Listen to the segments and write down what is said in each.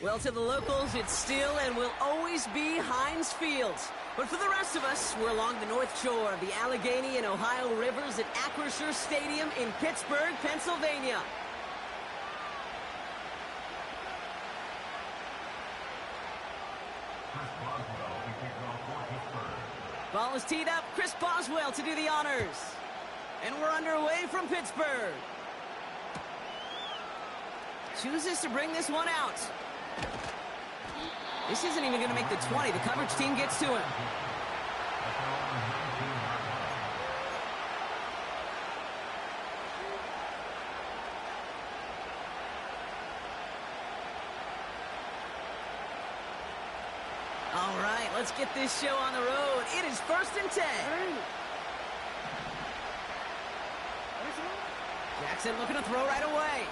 Well, to the locals, it's still and will always be Heinz Field. But for the rest of us, we're along the north shore of the Allegheny and Ohio rivers at Acrisure Stadium in Pittsburgh, Pennsylvania. Ball is teed up. Chris Boswell to do the honors. And we're underway from Pittsburgh. Chooses to bring this one out. This isn't even going to make the 20. The coverage team gets to him. All right, let's get this show on the road. It is 1st and 10. Jackson looking to throw right away.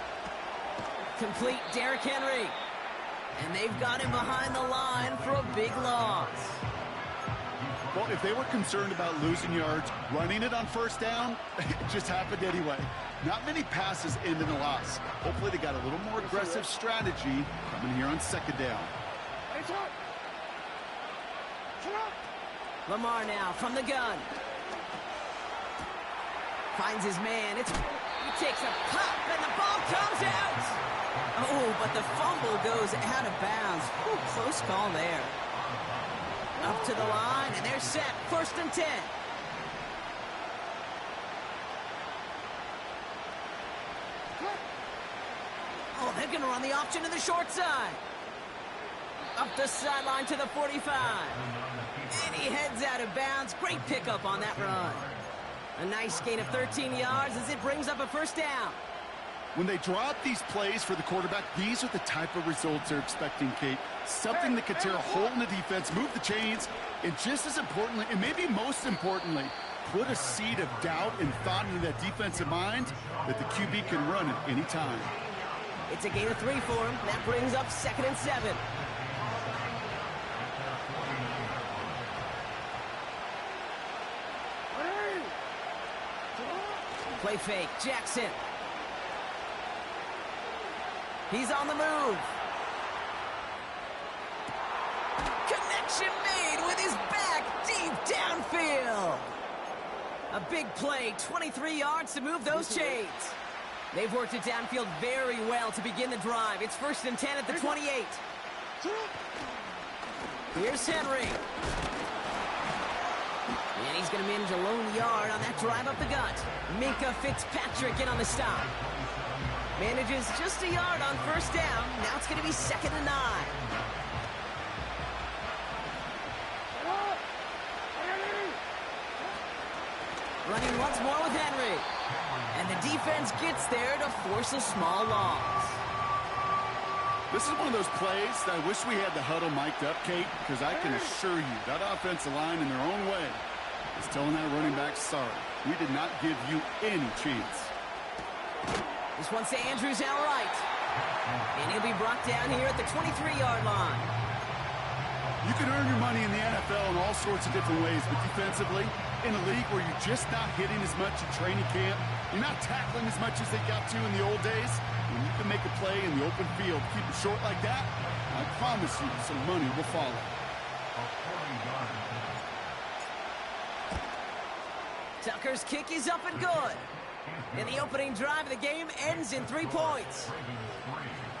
Complete Derrick Henry. And they've got him behind the line for a big loss. Well, if they were concerned about losing yards, running it on 1st down, it just happened anyway. Not many passes end in a loss. Hopefully they got a little more aggressive strategy coming here on 2nd down. Lamar now from the gun. Finds his man. He takes a pop, and the ball comes out. Oh, but the fumble goes out of bounds. Ooh, close call there. Up to the line, and they're set. 1st and 10. Oh, they're going to run the option to the short side. Up the sideline to the 45. And he heads out of bounds. Great pickup on that run. A nice gain of 13 yards as it brings up a 1st down. When they draw up these plays for the quarterback, these are the type of results they're expecting, Kate. Something that could tear a hole in the defense, move the chains, and just as importantly, and maybe most importantly, put a seed of doubt and thought into that defensive mind that the QB can run at any time. It's a gain of 3 for him. That brings up 2nd and 7. Play fake, Jackson. He's on the move. Connection made with his back deep downfield. A big play, 23 yards to move those chains. They've worked it downfield very well to begin the drive. It's 1st and 10 at the 28. Here's Henry. And he's going to manage a lone yard on that drive up the gut. Minka Fitzpatrick in on the stop. Manages just a yard on 1st down. Now it's going to be 2nd and 9. Running once more with Henry. And the defense gets there to force a small loss. This is one of those plays that I wish we had the huddle mic'd up, Kate, because I can assure you that offensive line in their own way is telling that running back, sorry, we did not give you any chance. This one's to Andrews outright. And he'll be brought down here at the 23-yard line. You can earn your money in the NFL in all sorts of different ways, but defensively, in a league where you're just not hitting as much at training camp, you're not tackling as much as they got to in the old days, when you can make a play in the open field, keep it short like that, I promise you some money will follow. Tucker's kick is up and good. And the opening drive of the game ends in 3 points.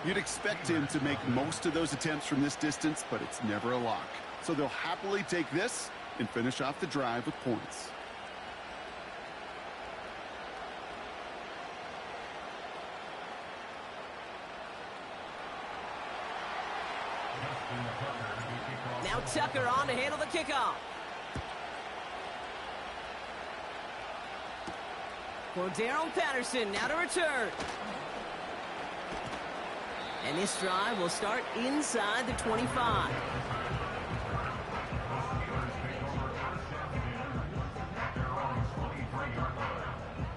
You'd expect him to make most of those attempts from this distance, but it's never a lock. So they'll happily take this and finish off the drive with points. Now Tucker on to handle the kickoff. Cordero Patterson now to return. And this drive will start inside the 25.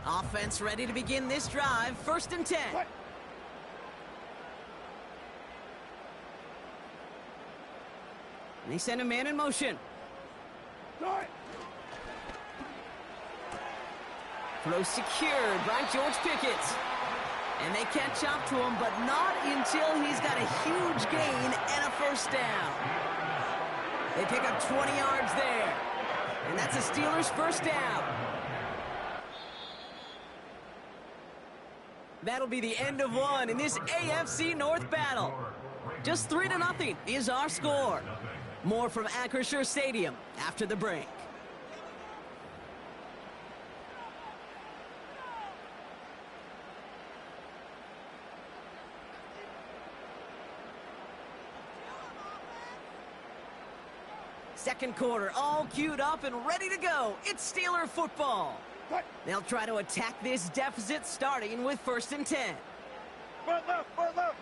Offense ready to begin this drive. 1st and 10. What? And they send a man in motion. Throw secured by George Pickett. And they catch up to him, but not until he's got a huge gain and a first down. They pick up 20 yards there. And that's the Steelers' first down. That'll be the end of one in this AFC North battle. Just 3-0 is our score. More from Acrisure Stadium after the break. Second quarter, all queued up and ready to go. It's Steeler football. They'll try to attack this deficit starting with 1st and 10. Front left, front left.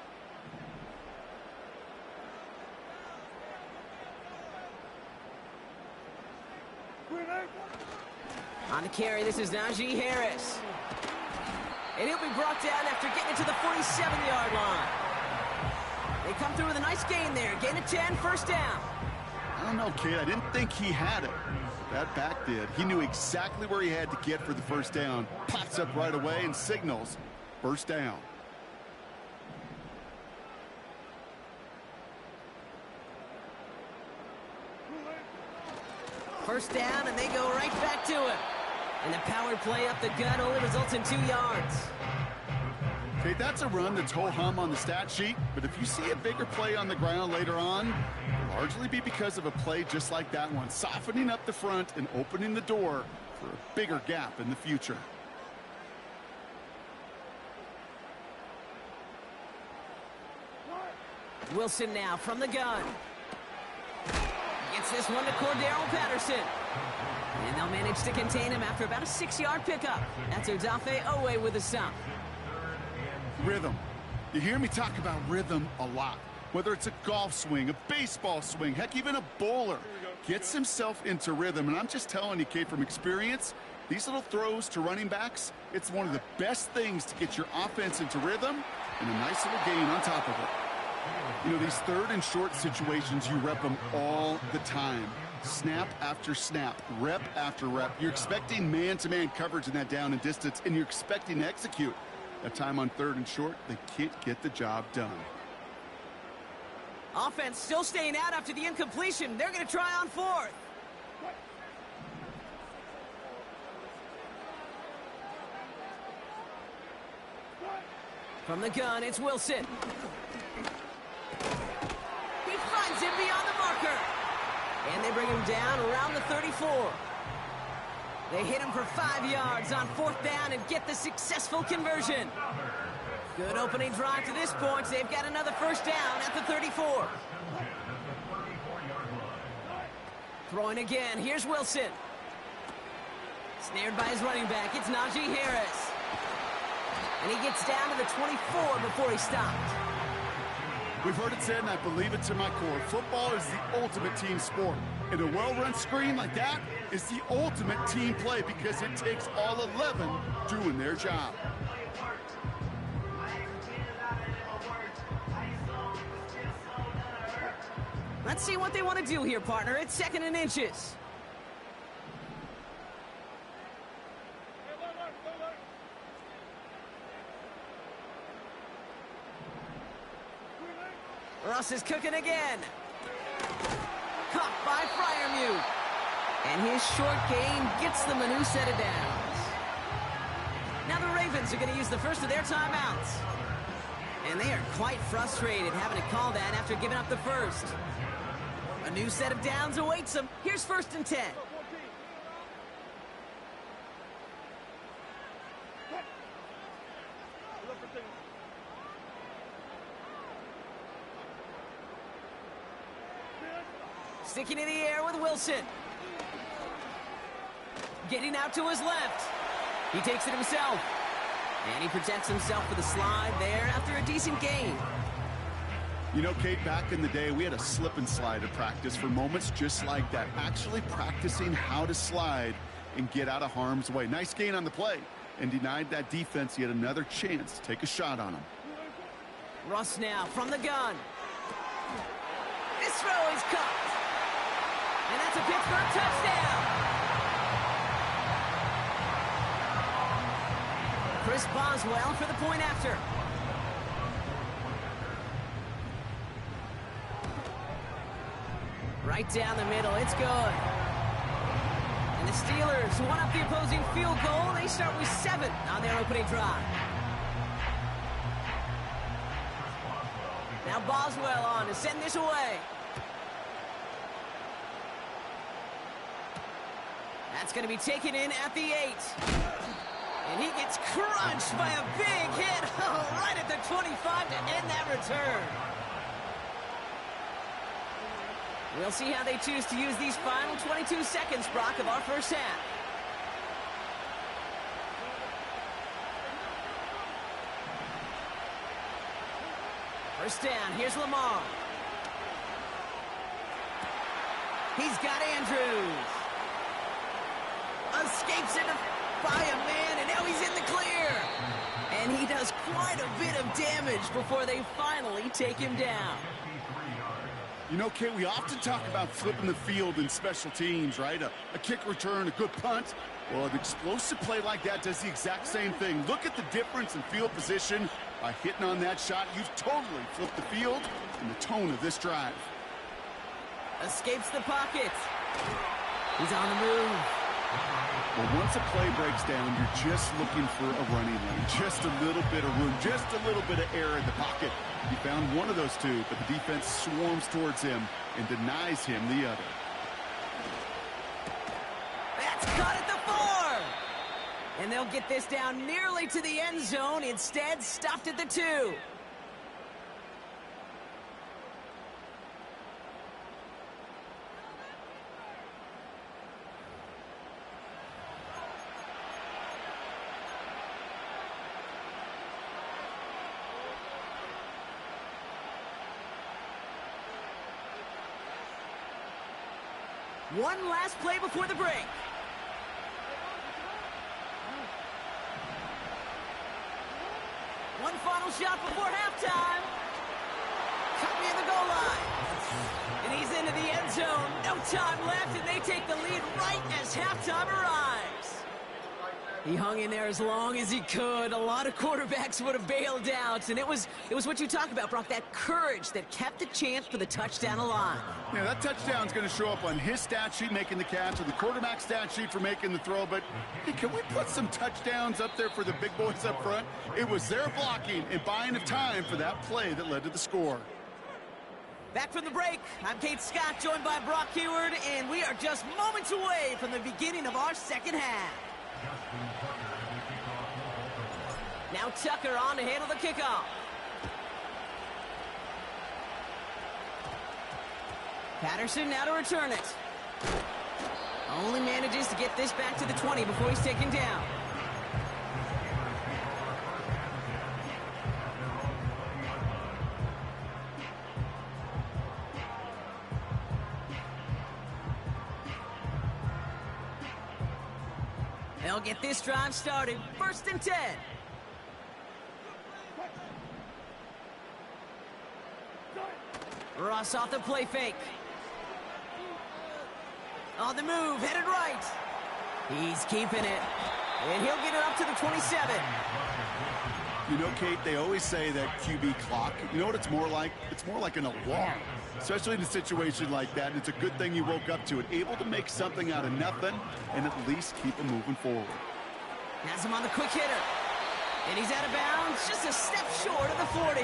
On the carry, this is Najee Harris. And he'll be brought down after getting to the 47-yard line. They come through with a nice gain there. Gain of 10, first down. I don't know, kid. I didn't think he had it. That back did. He knew exactly where he had to get for the first down. Pops up right away and signals first down. First down, and they go right back to it. And the power play up the gut only results in 2 yards. Okay, that's a run that's ho-hum on the stat sheet, but if you see a bigger play on the ground later on, it'll largely be because of a play just like that one, softening up the front and opening the door for a bigger gap in the future. Wilson now from the gun. Gets this one to Cordero Patterson. And they'll manage to contain him after about a 6-yard pickup. That's Odafe Owe with a stop. Rhythm. You hear me talk about rhythm a lot. Whether it's a golf swing, a baseball swing, heck, even a bowler gets himself into rhythm. And I'm just telling you, Kate, from experience, these little throws to running backs, it's one of the best things to get your offense into rhythm and a nice little gain on top of it. You know, these 3rd and short situations, you rep them all the time. Snap after snap, rep after rep. You're expecting man-to-man coverage in that down and distance, and you're expecting to execute. That time on 3rd and short, they can't get the job done. Offense still staying out after the incompletion. They're going to try on 4th. From the gun, it's Wilson. He finds him beyond the marker. And they bring him down around the 34. They hit him for 5 yards on 4th down and get the successful conversion. Good opening drive to this point. They've got another first down at the 34. Throwing again. Here's Wilson. Snared by his running back. It's Najee Harris. And he gets down to the 24 before he stopped. We've heard it said, and I believe it to my core. Football is the ultimate team sport. And a well-run screen like that is the ultimate team play because it takes all 11 doing their job. Let's see what they want to do here, partner. It's 2nd and inches. Russ is cooking again. Caught by Freiermuth. And his short gain gets them a new set of downs. Now the Ravens are going to use the first of their timeouts. And they are quite frustrated having to call that after giving up the first. A new set of downs awaits them. Here's 1st and 10. Sticking in the air with Wilson. Getting out to his left. He takes it himself. And he protects himself with a slide there after a decent gain. You know, Kate, back in the day, we had a slip and slide at practice for moments just like that. Actually practicing how to slide and get out of harm's way. Nice gain on the play. And denied that defense yet another chance to take a shot on him. Russ now from the gun. This throw is caught. And that's a Pittsburgh touchdown. Chris Boswell for the point after. Right down the middle, it's good. And the Steelers one up the opposing field goal. They start with 7 on their opening drive. Now Boswell on to send this away. That's going to be taken in at the 8. And he gets crunched by a big hit. Oh, right at the 25 to end that return. We'll see how they choose to use these final 22 seconds, Brock, of our first half. First down, here's Lamar. He's got Andrews. Escapes it by a man, and now he's in the clear. And he does quite a bit of damage before they finally take him down. You know, Kate, we often talk about flipping the field in special teams, right? A kick return, a good punt. Well, an explosive play like that does the exact same thing. Look at the difference in field position. By hitting on that shot, you've totally flipped the field and the tone of this drive. Escapes the pocket. He's on the move. Well, once a play breaks down, you're just looking for a running lane. Just a little bit of room, just a little bit of air in the pocket. He found one of those two, but the defense swarms towards him and denies him the other. That's caught at the 4. And they'll get this down nearly to the end zone. Instead, stopped at the 2. One last play before the break. One final shot before halftime. Caught near the goal line. And he's into the end zone. No time left, and they take the lead right as halftime arrives. He hung in there as long as he could. A lot of quarterbacks would have bailed out, and it was what you talk about, Brock, that courage that kept the chance for the touchdown alive. Yeah, that touchdown's going to show up on his stat sheet making the catch, or the quarterback stat sheet for making the throw, but hey, can we put some touchdowns up there for the big boys up front? It was their blocking and buying of time for that play that led to the score. Back from the break, I'm Kate Scott, joined by Brock Heward, and we are just moments away from the beginning of our second half. Now Tucker on to handle the kickoff. Patterson now to return it. Only manages to get this back to the 20 before he's taken down. They'll get this drive started. 1st and 10. Ross off the play fake. On the move, headed right. He's keeping it. And he'll get it up to the 27. You know, Kate, they always say that QB clock, you know what it's more like? It's more like an alarm, especially in a situation like that. And it's a good thing you woke up to it, able to make something out of nothing and at least keep them moving forward. Has him on the quick hitter. And he's out of bounds, just a step short of the 40.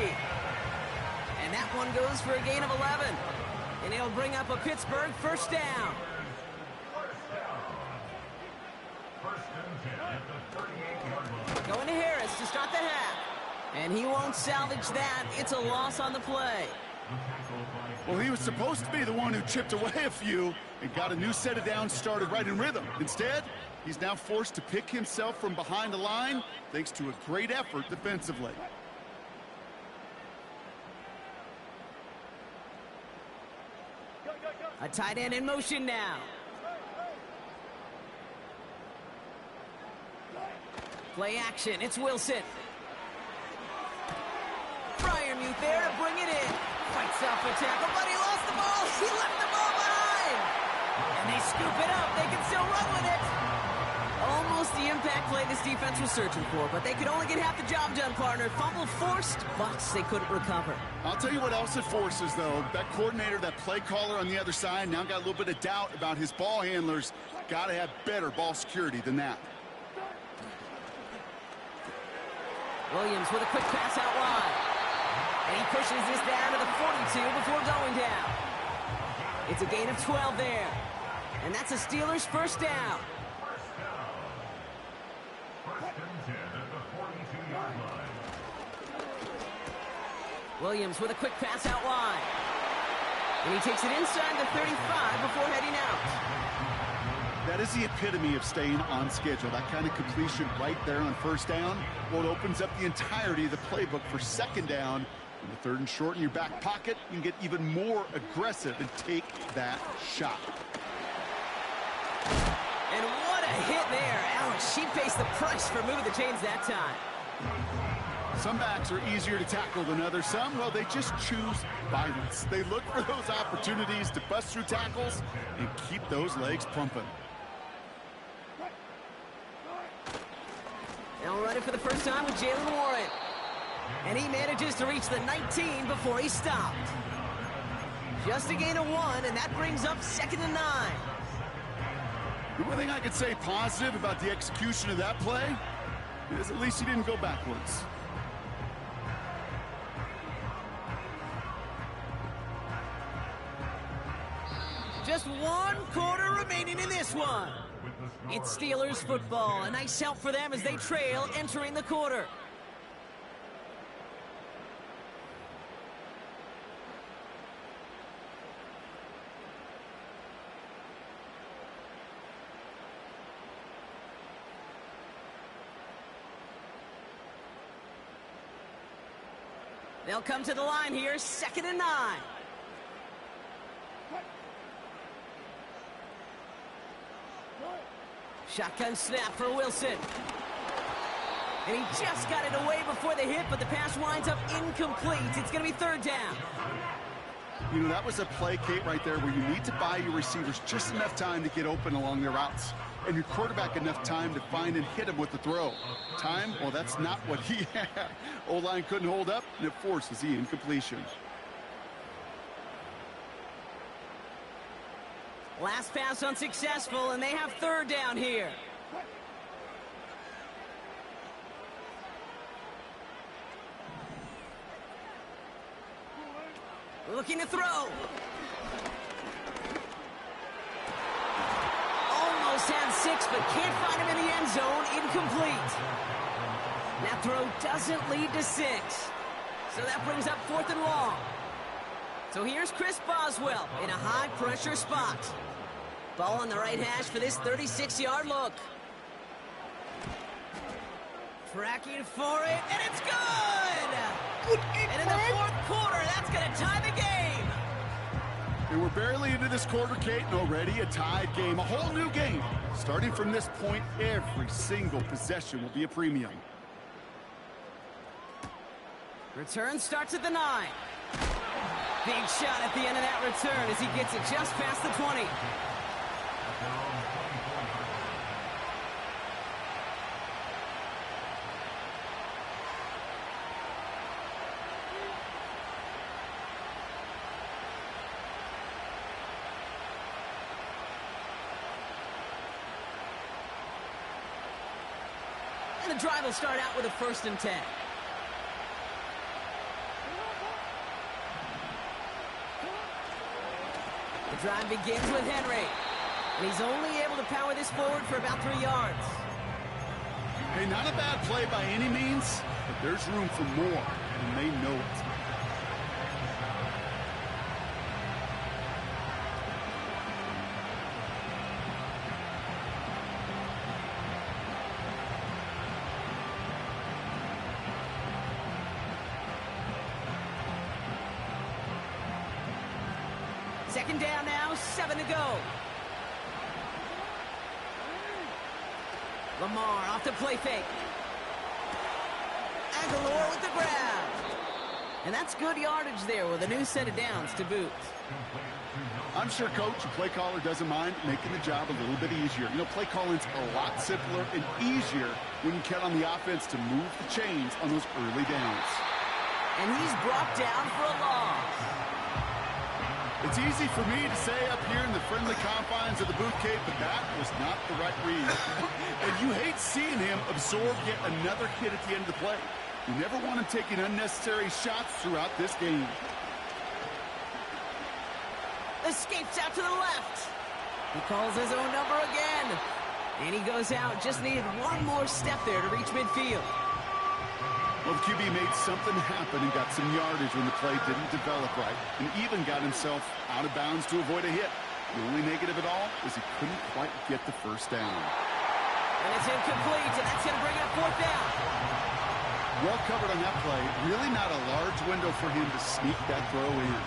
And that one goes for a gain of 11. And he'll bring up a Pittsburgh first down. Going to Harris to start the half. And he won't salvage that. It's a loss on the play. Well, he was supposed to be the one who chipped away a few and got a new set of downs started right in rhythm. Instead, he's now forced to pick himself from behind the line thanks to a great effort defensively. A tight end in motion now. Play action, it's Wilson. Freiermuth there to bring it in. Fights off a tackle, but he lost the ball. He left the ball behind. And they scoop it up. They can still run with it. Almost the impact play this defense was searching for, but they could only get half the job done, partner. Fumble forced, but they couldn't recover. I'll tell you what else it forces, though. That coordinator, that play caller on the other side, now got a little bit of doubt about his ball handlers. Got to have better ball security than that. Williams with a quick pass out wide. And he pushes this down to the 42 before going down. It's a gain of 12 there. And that's a Steelers first down. Williams with a quick pass out wide. And he takes it inside the 35 before heading out. That is the epitome of staying on schedule. That kind of completion right there on first down. Well, it opens up the entirety of the playbook for second down. In the third and short in your back pocket, you can get even more aggressive and take that shot. And what a hit there. Ouch, she pays the price for moving the chains that time. Some backs are easier to tackle than others. Some, well, they just choose violence. They look for those opportunities to bust through tackles and keep those legs pumping. Now running for the first time with Jalen Warren. And he manages to reach the 19 before he stopped. Just a gain of 1, and that brings up 2nd and 9. The one thing I could say positive about the execution of that play is at least he didn't go backwards. Just 1 quarter remaining in this one. It's Steelers football. A nice help for them as they trail entering the quarter. They'll come to the line here, 2nd and 9. Shotgun snap for Wilson. And he just got it away before the hit, but the pass winds up incomplete. It's going to be 3rd down. You know, that was a play, Kate, right there where you need to buy your receivers just enough time to get open along their routes. And your quarterback enough time to find and hit him with the throw. Time? Well, that's not what he had. O-line couldn't hold up, and it forces the incompletion. Last pass unsuccessful, and they have 3rd down here. Looking to throw. Almost had 6, but can't find him in the end zone. Incomplete. That throw doesn't lead to 6. So that brings up 4th and long. So here's Chris Boswell in a high-pressure spot. Ball on the right hash for this 36-yard look. Tracking for it, and it's good! And in the 4th quarter, that's going to tie the game. And we're barely into this quarter, Kate, and already a tied game. A whole new game. Starting from this point, every single possession will be a premium. Return starts at the 9. Big shot at the end of that return as he gets it just past the 20. And the drive will start out with a 1st and 10. The drive begins with Henry. And he's only able to power this forward for about 3 yards. Hey, not a bad play by any means, but there's room for more, and they know it. Second down now, 7 to go. Lamar off the play fake. Aguilar with the grab. And that's good yardage there with a new set of downs to boot. I'm sure coach and play caller doesn't mind making the job a little bit easier. You know, play calling's a lot simpler and easier when you count on the offense to move the chains on those early downs. And he's brought down for a loss. It's easy for me to say up here in the friendly confines of the booth, Kate, but that was not the right read. And you hate seeing him absorb yet another hit at the end of the play. You never want him taking unnecessary shots throughout this game. Escapes out to the left. He calls his own number again. And he goes out. Just needed one more step there to reach midfield. Well, the QB made something happen and got some yardage when the play didn't develop right, and even got himself out of bounds to avoid a hit. The only negative at all is he couldn't quite get the first down. And it's incomplete, and that's going to bring up fourth down. Well covered on that play. Really not a large window for him to sneak that throw in.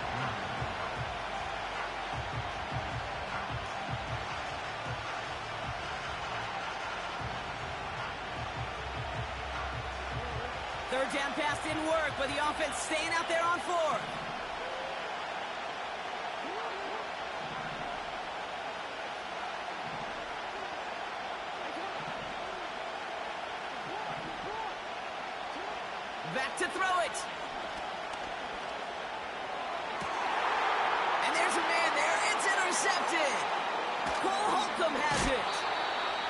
Third down pass didn't work, but the offense staying out there on fourth. Back to throw it. And there's a man there. It's intercepted. Cole Holcomb has it.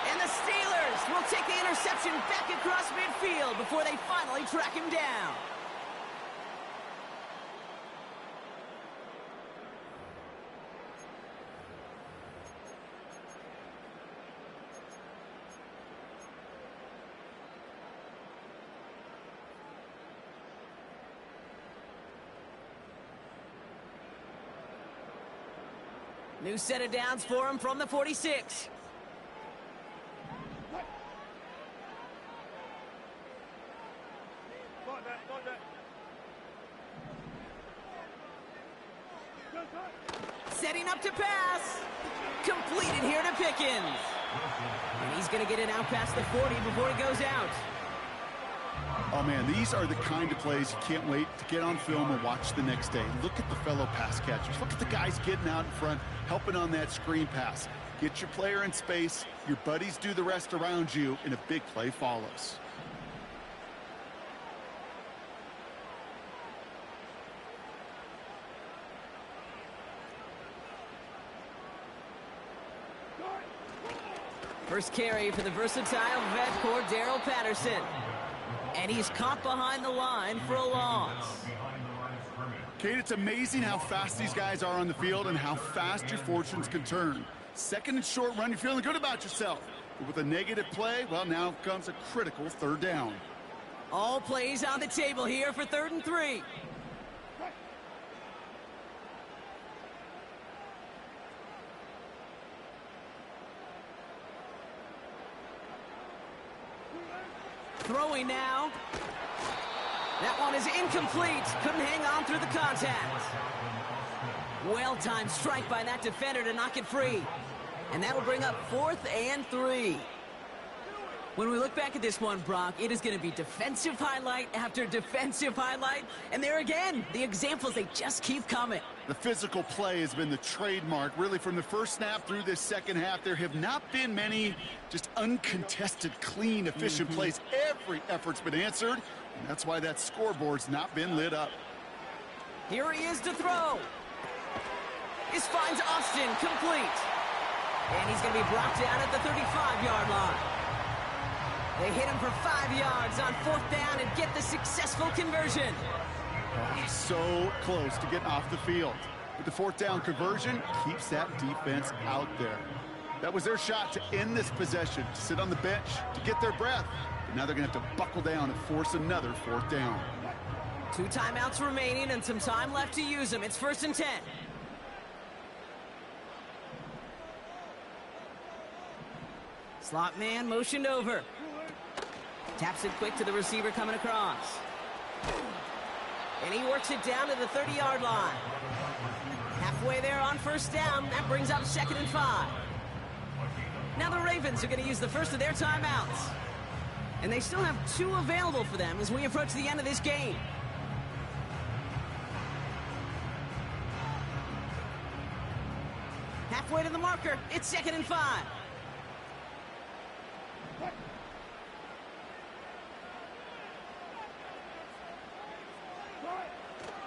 And the Steelers will take the interception back across midfield before they finally track him down. New set of downs for him from the 46. Setting up to pass. Completed here to Pickens. And he's going to get it out past the 40 before he goes out. Oh, man, these are the kind of plays you can't wait to get on film and watch the next day. Look at the fellow pass catchers. Look at the guys getting out in front, helping on that screen pass. Get your player in space, your buddies do the rest around you, and a big play follows. First carry for the versatile vet Cordero Patterson. And he's caught behind the line for a loss. Kate, it's amazing how fast these guys are on the field and how fast your fortunes can turn. Second and short run, you're feeling good about yourself. But with a negative play, well, now comes a critical third down. All plays on the table here for 3rd and 3. Throwing now. That one is incomplete. Couldn't hang on through the contact. Well-timed strike by that defender to knock it free. And that'll bring up 4th and 3. When we look back at this one, Brock, it is going to be defensive highlight after defensive highlight. And there again, the examples, they just keep coming. The physical play has been the trademark. Really, from the first snap through this second half, there have not been many just uncontested, clean, efficient plays. Every effort's been answered, and that's why that scoreboard's not been lit up. Here he is to throw. This finds Austin complete. And he's going to be brought down at the 35-yard line. They hit him for 5 yards on 4th down and get the successful conversion. Oh, so close to getting off the field. But the 4th down conversion keeps that defense out there. That was their shot to end this possession, to sit on the bench, to get their breath. But now they're going to have to buckle down and force another 4th down. 2 timeouts remaining and some time left to use them. It's 1st and 10. Slot man motioned over. Taps it quick to the receiver coming across. And he works it down to the 30-yard line. Halfway there on 1st down. That brings up 2nd and 5. Now the Ravens are going to use the first of their timeouts. And they still have 2 available for them as we approach the end of this game. halfway to the marker. It's 2nd and 5.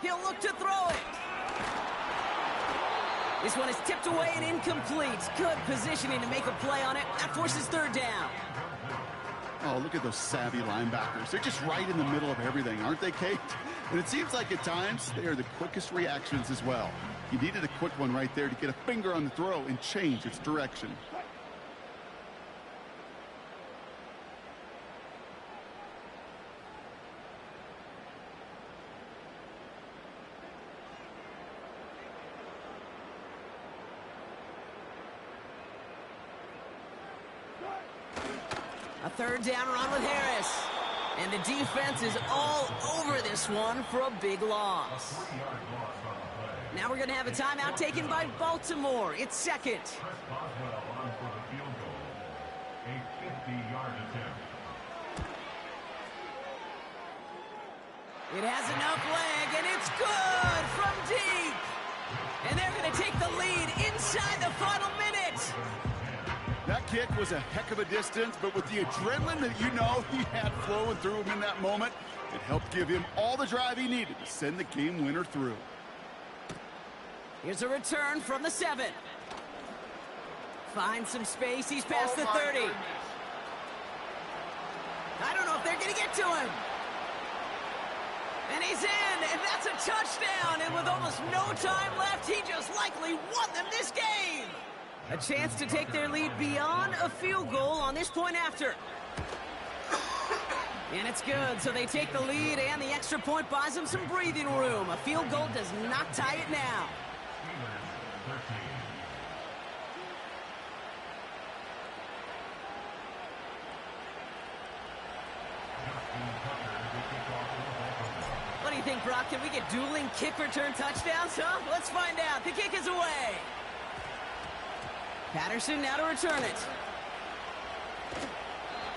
He'll look to throw it. This one is tipped away and incomplete. Good positioning to make a play on it. That forces 3rd down. Oh, look at those savvy linebackers. They're just right in the middle of everything, aren't they, Kate? And it seems like at times they are the quickest reactions as well. He needed a quick one right there to get a finger on the throw and change its direction. A 3rd down run with Harris. And the defense is all over this one for a big loss. Now we're going to have a timeout taken by Baltimore. It's 2nd. It has enough leg, and it's good from deep. And they're going to take the lead inside the final minute. That kick was a heck of a distance, but with the adrenaline that you know he had flowing through him in that moment, it helped give him all the drive he needed to send the game winner through. Here's a return from the 7. Finds some space. He's past the 30. I don't know if they're going to get to him. And he's in, and that's a touchdown. And with almost no time left, he just likely won them this game. A chance to take their lead beyond a field goal on this point after. And it's good, so they take the lead, and the extra point buys them some breathing room. A field goal does not tie it now. What do you think, Brock? Can we get dueling kick return touchdowns, huh? Let's find out. The kick is away. Patterson now to return it.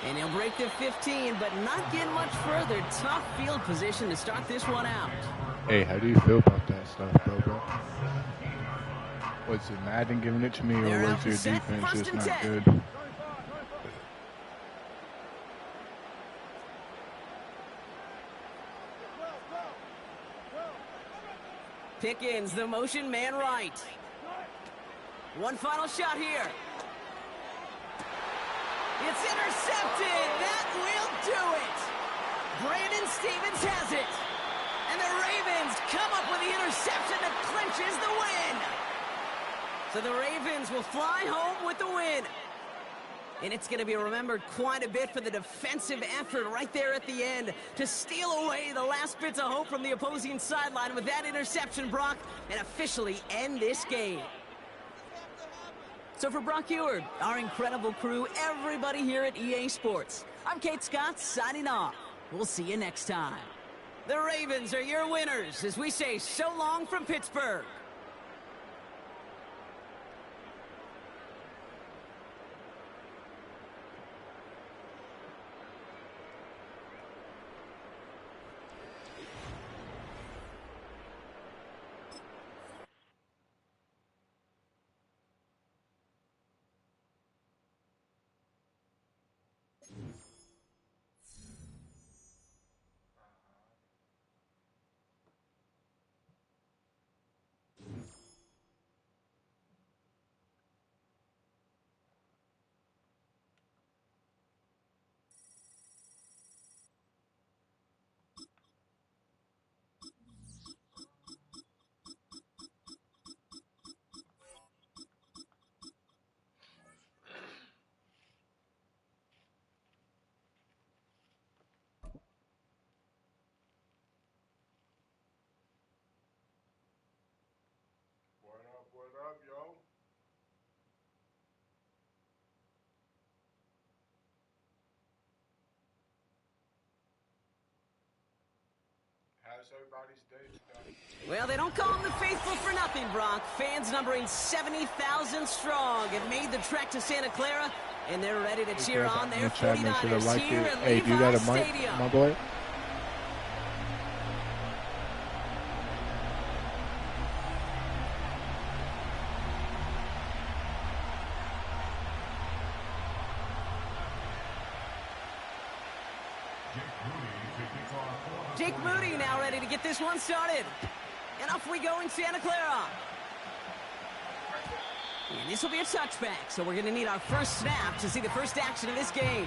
And he'll break the 15, but not get much further. Tough field position to start this one out. Hey, how do you feel about that stuff, bro? Was it Madden giving it to me, or was your defense just not good? Pickens, the motion man right. One final shot here. It's intercepted. That will do it. Brandon Stevens has it. And the Ravens come up with the interception that clinches the win. So the Ravens will fly home with the win. And it's going to be remembered quite a bit for the defensive effort right there at the end to steal away the last bits of hope from the opposing sideline with that interception, Brock, and officially end this game. So for Brock Eward, our incredible crew, everybody here at EA Sports, I'm Kate Scott signing off. We'll see you next time. The Ravens are your winners as we say so long from Pittsburgh. What up, yo? How's everybody's day today? Well, they don't call them the faithful for nothing, Brock. Fans numbering 70,000 strong have made the trek to Santa Clara, and they're ready to cheer on their 49ers here at Hey, do you got a mic, Stadium. my boy? Jake Moody now ready to get this one started. And off we go in Santa Clara. And this will be a touchback, so we're going to need our first snap to see the first action of this game.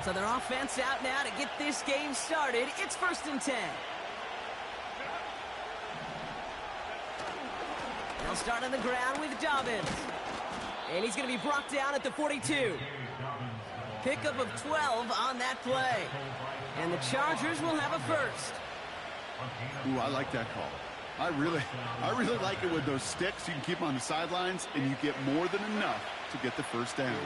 So their offense out now to get this game started. It's 1st and 10. They'll start on the ground with Dobbins. And he's going to be brought down at the 42. Pickup of 12 on that play. And the Chargers will have a first. Ooh, I like that call. I really like it with those sticks. You can keep them on the sidelines, and you get more than enough to get the first down.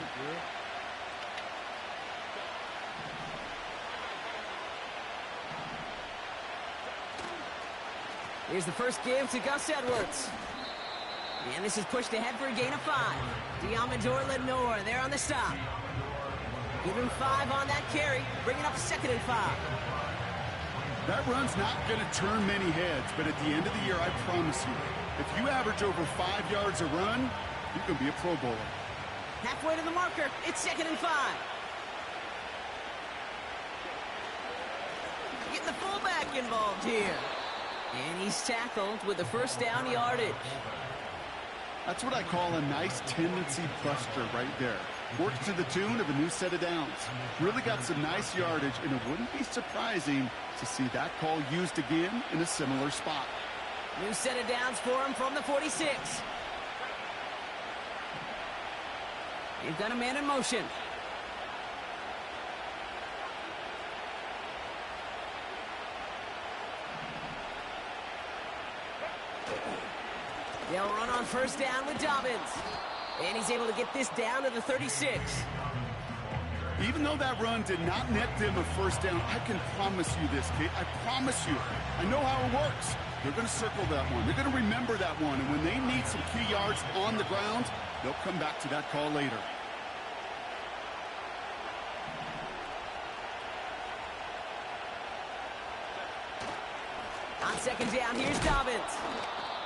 Here's the first give to Gus Edwards. And this is pushed ahead for a gain of 5. Diamador Lenore there on the stop. Give him 5 on that carry, bringing up 2nd and 5. That run's not going to turn many heads, but at the end of the year, I promise you, if you average over 5 yards a run, you can be a Pro Bowler. Halfway to the marker, it's 2nd and 5. Getting the fullback involved here. And he's tackled with the first down yardage. That's what I call a nice tendency buster right there. Works to the tune of a new set of downs. Really got some nice yardage, and it wouldn't be surprising to see that call used again in a similar spot. New set of downs for him from the 46. You've got a man in motion. They'll run on first down with Dobbins. And he's able to get this down to the 36. Even though that run did not net them a first down, I can promise you this, Kate. I promise you. I know how it works. They're going to circle that one. They're going to remember that one. And when they need some key yards on the ground, they'll come back to that call later. On 2nd down, here's Dobbins.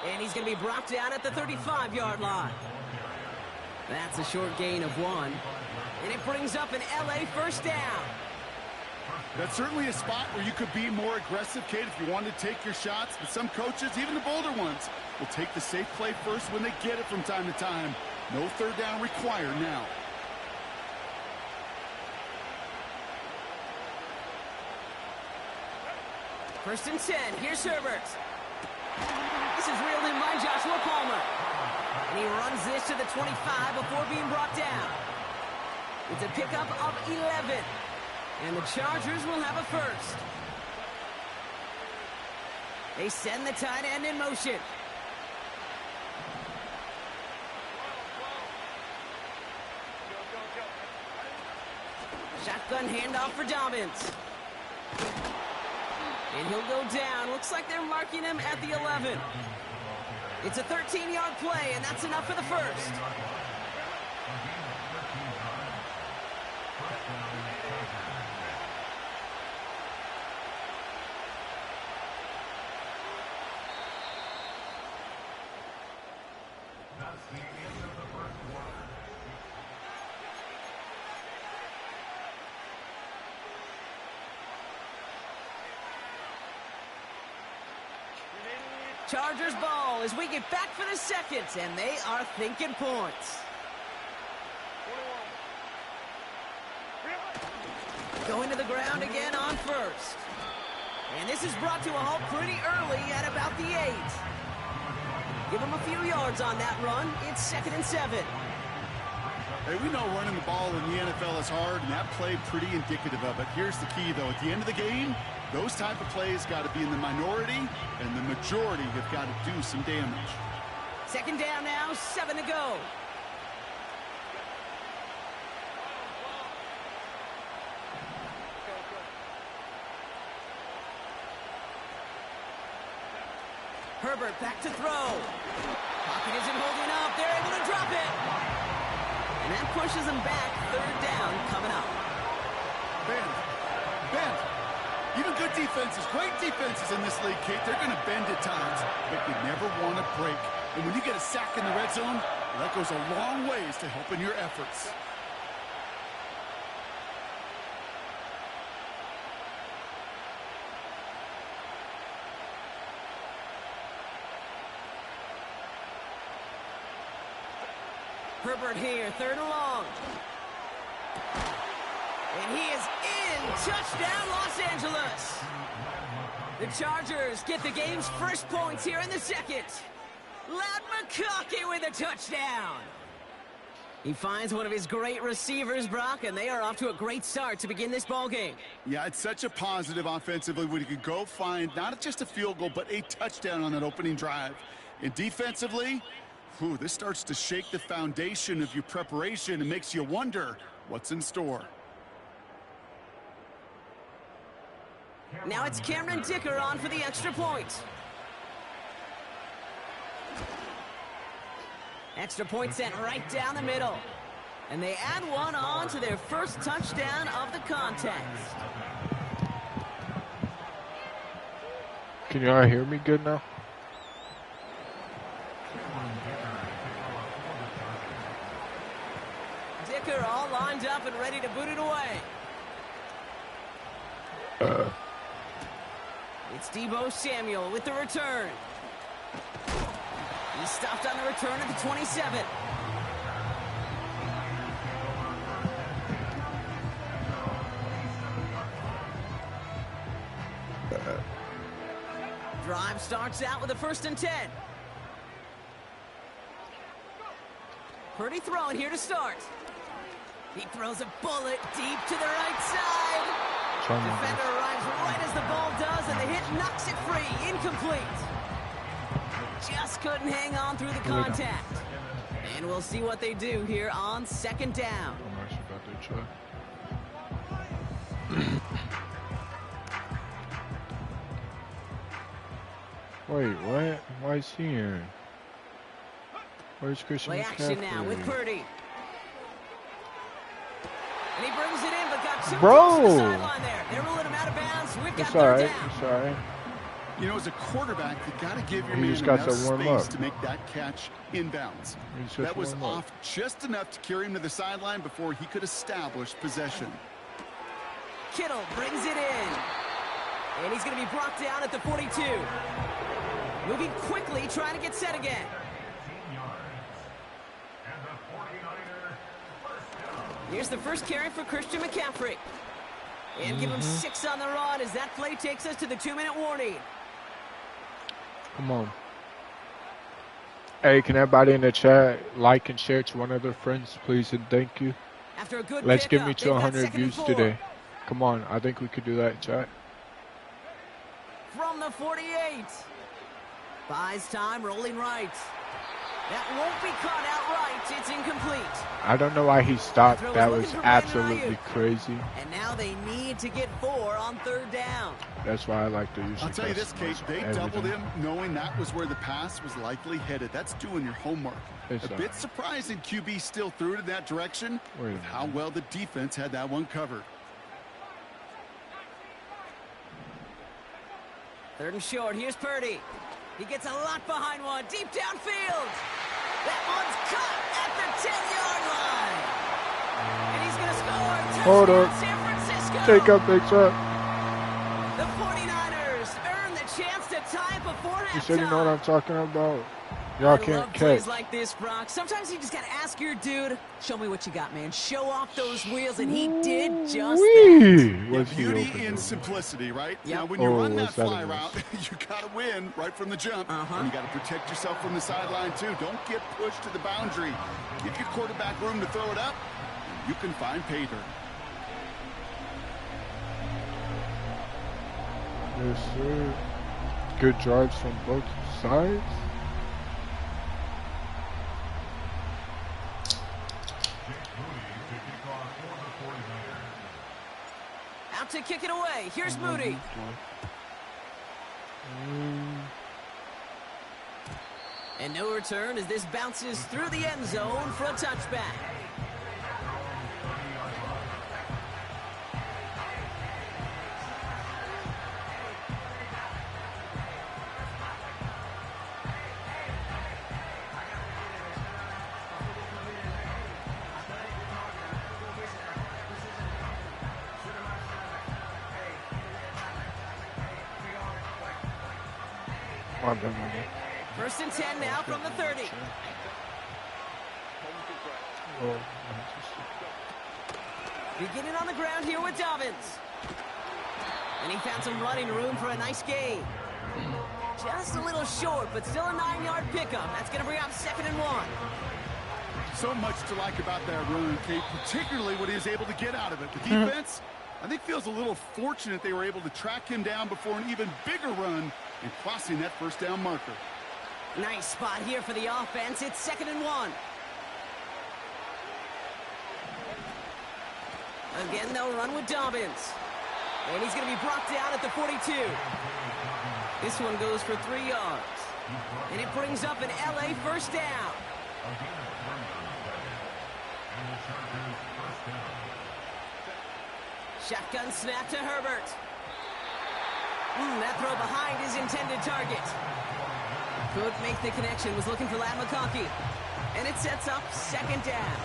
And he's going to be brought down at the 35-yard line. That's a short gain of 1. And it brings up an LA first down. That's certainly a spot where you could be more aggressive, Kate, if you want to take your shots. But some coaches, even the bolder ones, will take the safe play first when they get it from time to time. No third down required now. First and 10. Here's Herbert. This is reeled in by Joshua Palmer. And he runs this to the 25 before being brought down. It's a pickup of 11. And the Chargers will have a first. They send the tight end in motion. Shotgun handoff for Dobbins. And he'll go down. Looks like they're marking him at the 11. It's a 13-yard play, and that's enough for the first. Chargers ball as we get back for the second, and they are thinking points. Going to the ground again on first. And this is brought to a halt pretty early at about the 8. Give them a few yards on that run. It's 2nd and 7. Hey, we know running the ball in the NFL is hard, and that play pretty indicative of it. Here's the key, though. At the end of the game, those type of plays got to be in the minority, and the majority have got to do some damage. 2nd down now, 7 to go. Herbert back to throw. Pocket isn't holding up. that pushes them back. Third down coming up. Bend. Even good defenses, great defenses in this league, Kate, they're going to bend at times, but you never want to break. And when you get a sack in the red zone, that goes a long ways to helping your efforts. Herbert here, third and long. And he is in. Touchdown, Los Angeles. The Chargers get the game's first points here in the second. Ladd McConkey with a touchdown. He finds one of his great receivers, Brock, and they are off to a great start to begin this ball game. Yeah, it's such a positive offensively when you can go find not just a field goal, but a touchdown on that opening drive. And defensively, this starts to shake the foundation of your preparation and makes you wonder what's in store. Now it's Cameron Dicker on for the extra point. Extra point sent right down the middle. And they add one on to their first touchdown of the contest. Can y'all hear me good now? Dicker all lined up and ready to boot it away. It's Deebo Samuel with the return. He stopped on the return at the 27. Drive starts out with a 1st and 10. Purdy throwing here to start. He throws a bullet deep to the right side. Defender arrives right as the ball does, and the hit knocks it free. Incomplete. Just couldn't hang on through the contact. And we'll see what they do here on 2nd down. I'm actually about to try. Wait, what? Why is he in? Where's Christian Play action now with Purdy. And he brings it in, but got too close to the sideline there. They're ruling him out of bounds. We've got 3rd down. It's all right. You know, as a quarterback, you got to give your man enough space to make that catch inbounds. That was off just enough to carry him to the sideline before he could establish possession. Kittle brings it in. And he's going to be brought down at the 42. Moving quickly, trying to get set again. Here's the first carry for Christian McCaffrey. And give him 6 on the rod as that play takes us to the 2-minute warning. Come on. Hey, can everybody in the chat like and share to one of their friends, please, and thank you. After a good Let's pickup, get me to 100 views today. Come on, I think we could do that, chat. From the 48. Buys time, rolling right. That won't be caught outright. It's incomplete. I don't know why he stopped. That was absolutely crazy. And now they need to get 4 on 3rd down. That's why I like to use. I'll tell you this, Kate. They doubled him knowing that was where the pass was likely headed. That's doing your homework. A bit surprising QB still threw it in that direction with how well the defense had that one covered. 3rd and short. Here's Purdy. He gets a lot behind one. Deep downfield. That one's caught at the 10-yard line. And he's going to score. Hold up. San Francisco. Take up, big shot. The 49ers earn the chance to tie before halftime. You said you know what I'm talking about. Y'all can't catch. Plays like this, Brock. Sometimes you just got to ask your dude, show me what you got, man. Show off those wheels, and he did just that. Beauty in simplicity, right? Yep. Now, when you run that fly route, you got to win right from the jump. And you got to protect yourself from the sideline, too. Don't get pushed to the boundary. Give your quarterback room to throw it up, and you can find pay dirt. Yes, sir. Good drives from both sides. Out to kick it away. Here's Moody. And no return as this bounces through the end zone for a touchback. First and 10 now from the 30. Beginning on the ground here with Dobbins. And he found some running room for a nice gain. Just a little short, but still a 9-yard pickup. That's going to bring up 2nd and 1. So much to like about that run, Kate, particularly what he was able to get out of it. The defense, I think, feels a little fortunate they were able to track him down before an even bigger run and crossing that first down marker. Nice spot here for the offense. It's 2nd and 1. Again, they'll run with Dobbins. And he's going to be brought down at the 42. This one goes for 3 yards. And it brings up an LA first down. Shotgun snap to Herbert. That throw behind his intended target. Could make the connection. Was looking for Ladd McConkey. And it sets up 2nd down.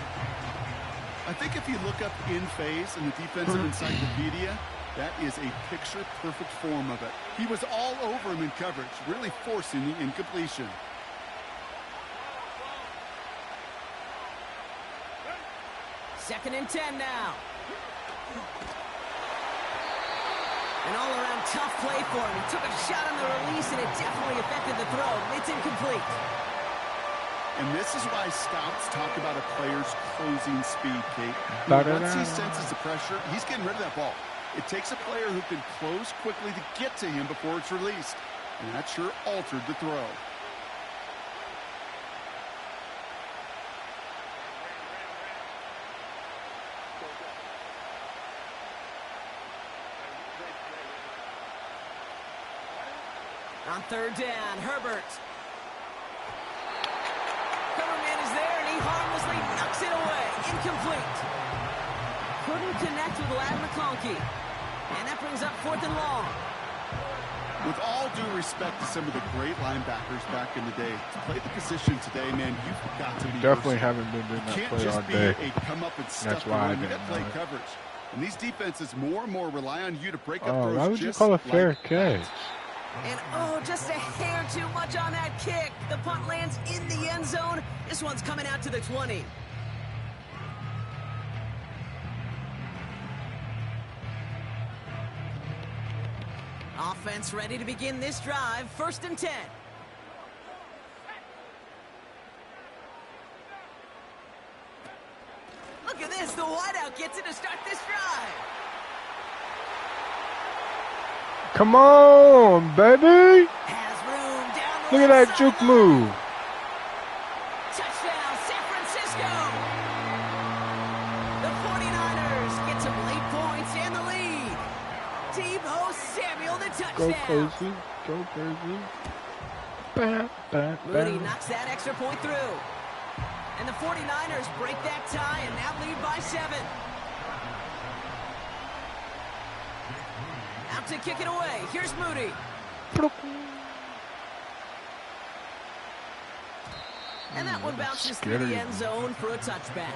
I think if you look up in phase in the defensive encyclopedia, that is a picture-perfect form of it. He was all over him in coverage, really forcing the incompletion. Second and 10 now. An all-around tough play for him. He took a shot on the release, and it definitely affected the throw. It's incomplete. And this is why scouts talk about a player's closing speed, Kate. Once he senses the pressure, he's getting rid of that ball. It takes a player who can close quickly to get to him before it's released. And that sure altered the throw. On 3rd down, Herbert. Coverman is there, and he harmlessly knocks it away. Incomplete. Couldn't connect with Ladd McConkey. And that brings up 4th and long. With all due respect to some of the great linebackers back in the day, to play the position today, man, you've got to be definitely versatile. haven't been doing that can't play just all be day. a come up and stuff. That's why I you got didn't to play know it. coverage. And these defenses more and more rely on you to break up Oh, throws. why would you just call a like fair catch? And just a hair too much on that kick. The punt lands in the end zone. This one's coming out to the 20. Offense ready to begin this drive. 1st and 10. Look at this. The wideout gets it to start this drive. Come on, baby! Has room down the Look at that left juke sideline. move. Touchdown, San Francisco. The 49ers get some late points and the lead. Deebo Samuel, the Go touchdown. crazy. Go crazy. Bam, bam, Moody bam. knocks that extra point through. And the 49ers break that tie and now lead by 7. Out to kick it away. Here's Moody. And that one bounces through the end zone for a touchback.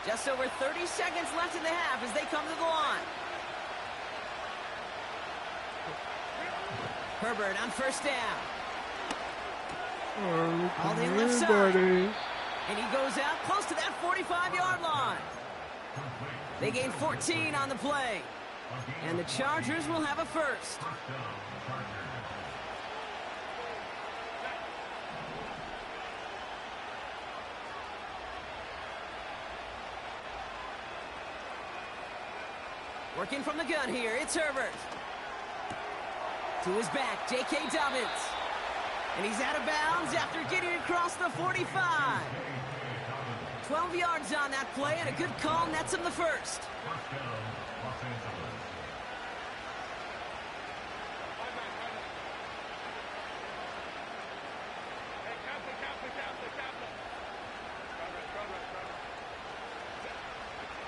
Just over 30 seconds left in the half as they come to the line. Herbert on 1st down. All the left side. And he goes out close to that 45-yard line. They gain 14 on the play. And the Chargers will have a first. Working from the gun here, it's Herbert. To his back, J.K. Dobbins. And he's out of bounds after getting across the 45. 12 yards on that play, and a good call nets him the first.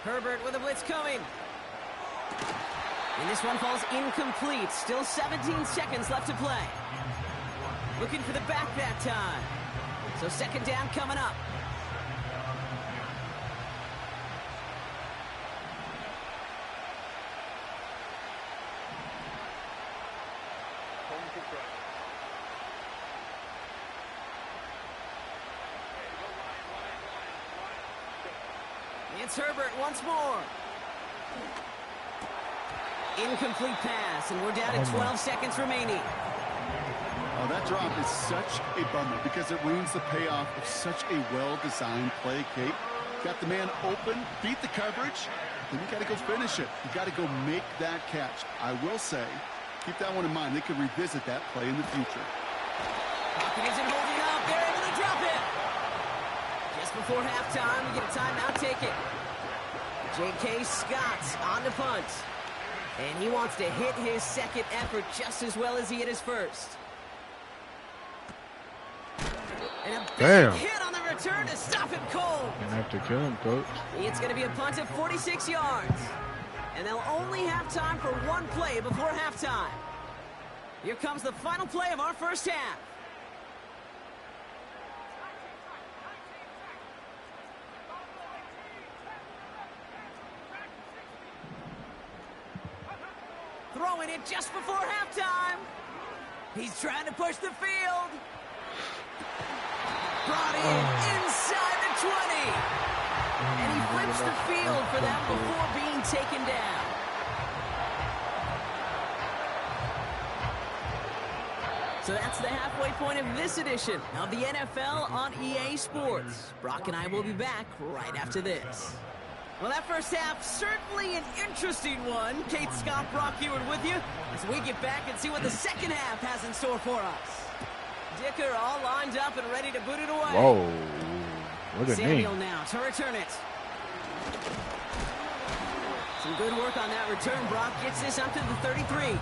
Herbert with a blitz coming. And this one falls incomplete. Still 17 seconds left to play. Looking for the back that time. So 2nd down coming up. It's Herbert once more. Incomplete pass, and we're down to 12 seconds remaining. Oh, that drop is such a bummer because it ruins the payoff of such a well-designed play, Kate. Got the man open, beat the coverage, then you got to go finish it. You got to go make that catch. I will say, keep that one in mind. They could revisit that play in the future. Pocket isn't holding up. They're able to drop it. Just before halftime, we get a timeout ticket. J.K. Scott's on the punt. And he wants to hit his second effort just as well as he hit his first. And a big hit on the return to stop him cold. Gonna have to kill him, coach. It's going to be a punt of 46 yards. And they'll only have time for one play before halftime. Here comes the final play of our first half. Throwing it just before halftime. He's trying to push the field. Brought in inside the 20. And he flips the field for them before being taken down. So that's the halfway point of this edition of the NFL on EA Sports. Brock and I will be back right after this. Well, that first half, certainly an interesting one. Kate, Scott, Brock Ewart with you as we get back and see what the second half has in store for us. Dicker all lined up and ready to boot it away. Whoa, what a Samuel name. now to return it. Some good work on that return. Brock gets this up to the 33.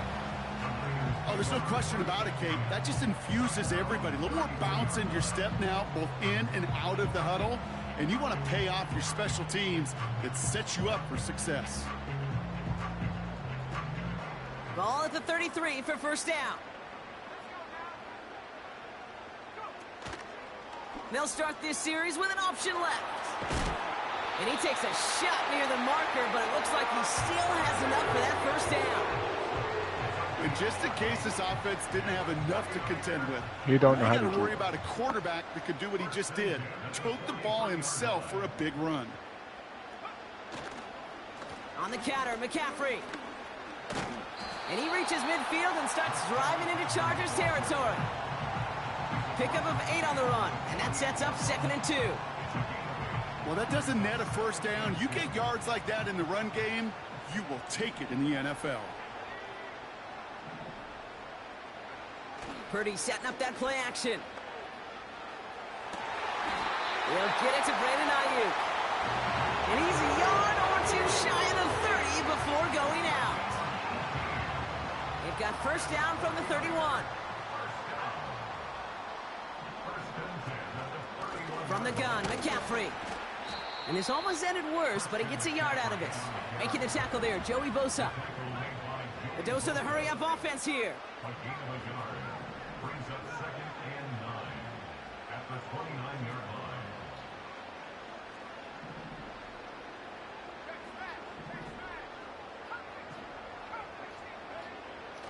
Oh, there's no question about it, Kate. That just infuses everybody. A little more bounce in your step now, both in and out of the huddle. And you want to pay off your special teams that sets you up for success. Ball at the 33 for first down. They'll start this series with an option left. And he takes a shot near the marker, but it looks like he still has enough for that first down. And just in case this offense didn't have enough to contend with, You don't know how got to to worry about a quarterback that could do what he just did. Tote the ball himself for a big run. On the counter, McCaffrey. And he reaches midfield and starts driving into Chargers territory. Pickup of 8 on the run, and that sets up 2nd and 2. Well, that doesn't net a first down. You get yards like that in the run game, you will take it in the NFL. Purdy setting up that play action. He'll get it to Brandon Ayuk. And he's a yard or two shy of the 30 before going out. They've got first down from the 31. From the gun, McCaffrey. And this almost ended worse, but he gets a yard out of it. Making the tackle there, Joey Bosa. The dose of the hurry-up offense here.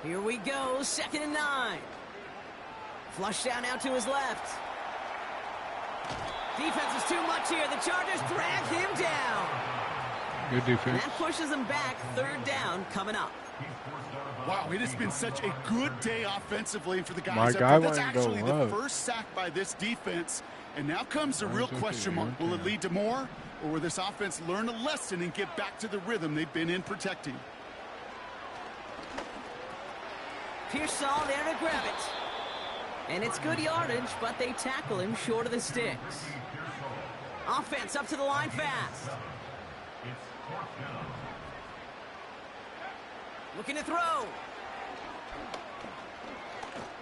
Here we go, 2nd and 9. Flush down out to his left. Defense is too much here. The Chargers drag him down. Good defense. And that pushes them back. 3rd down coming up. Wow, it has been such a good day offensively for the guys. My guy That's wouldn't go actually the up. first sack by this defense. And now comes the real question mark. Will it lead to more? Or will this offense learn a lesson and get back to the rhythm they've been in protecting? Pearsall there to grab it. And it's good yardage, but they tackle him short of the sticks. Offense up to the line fast. Looking to throw.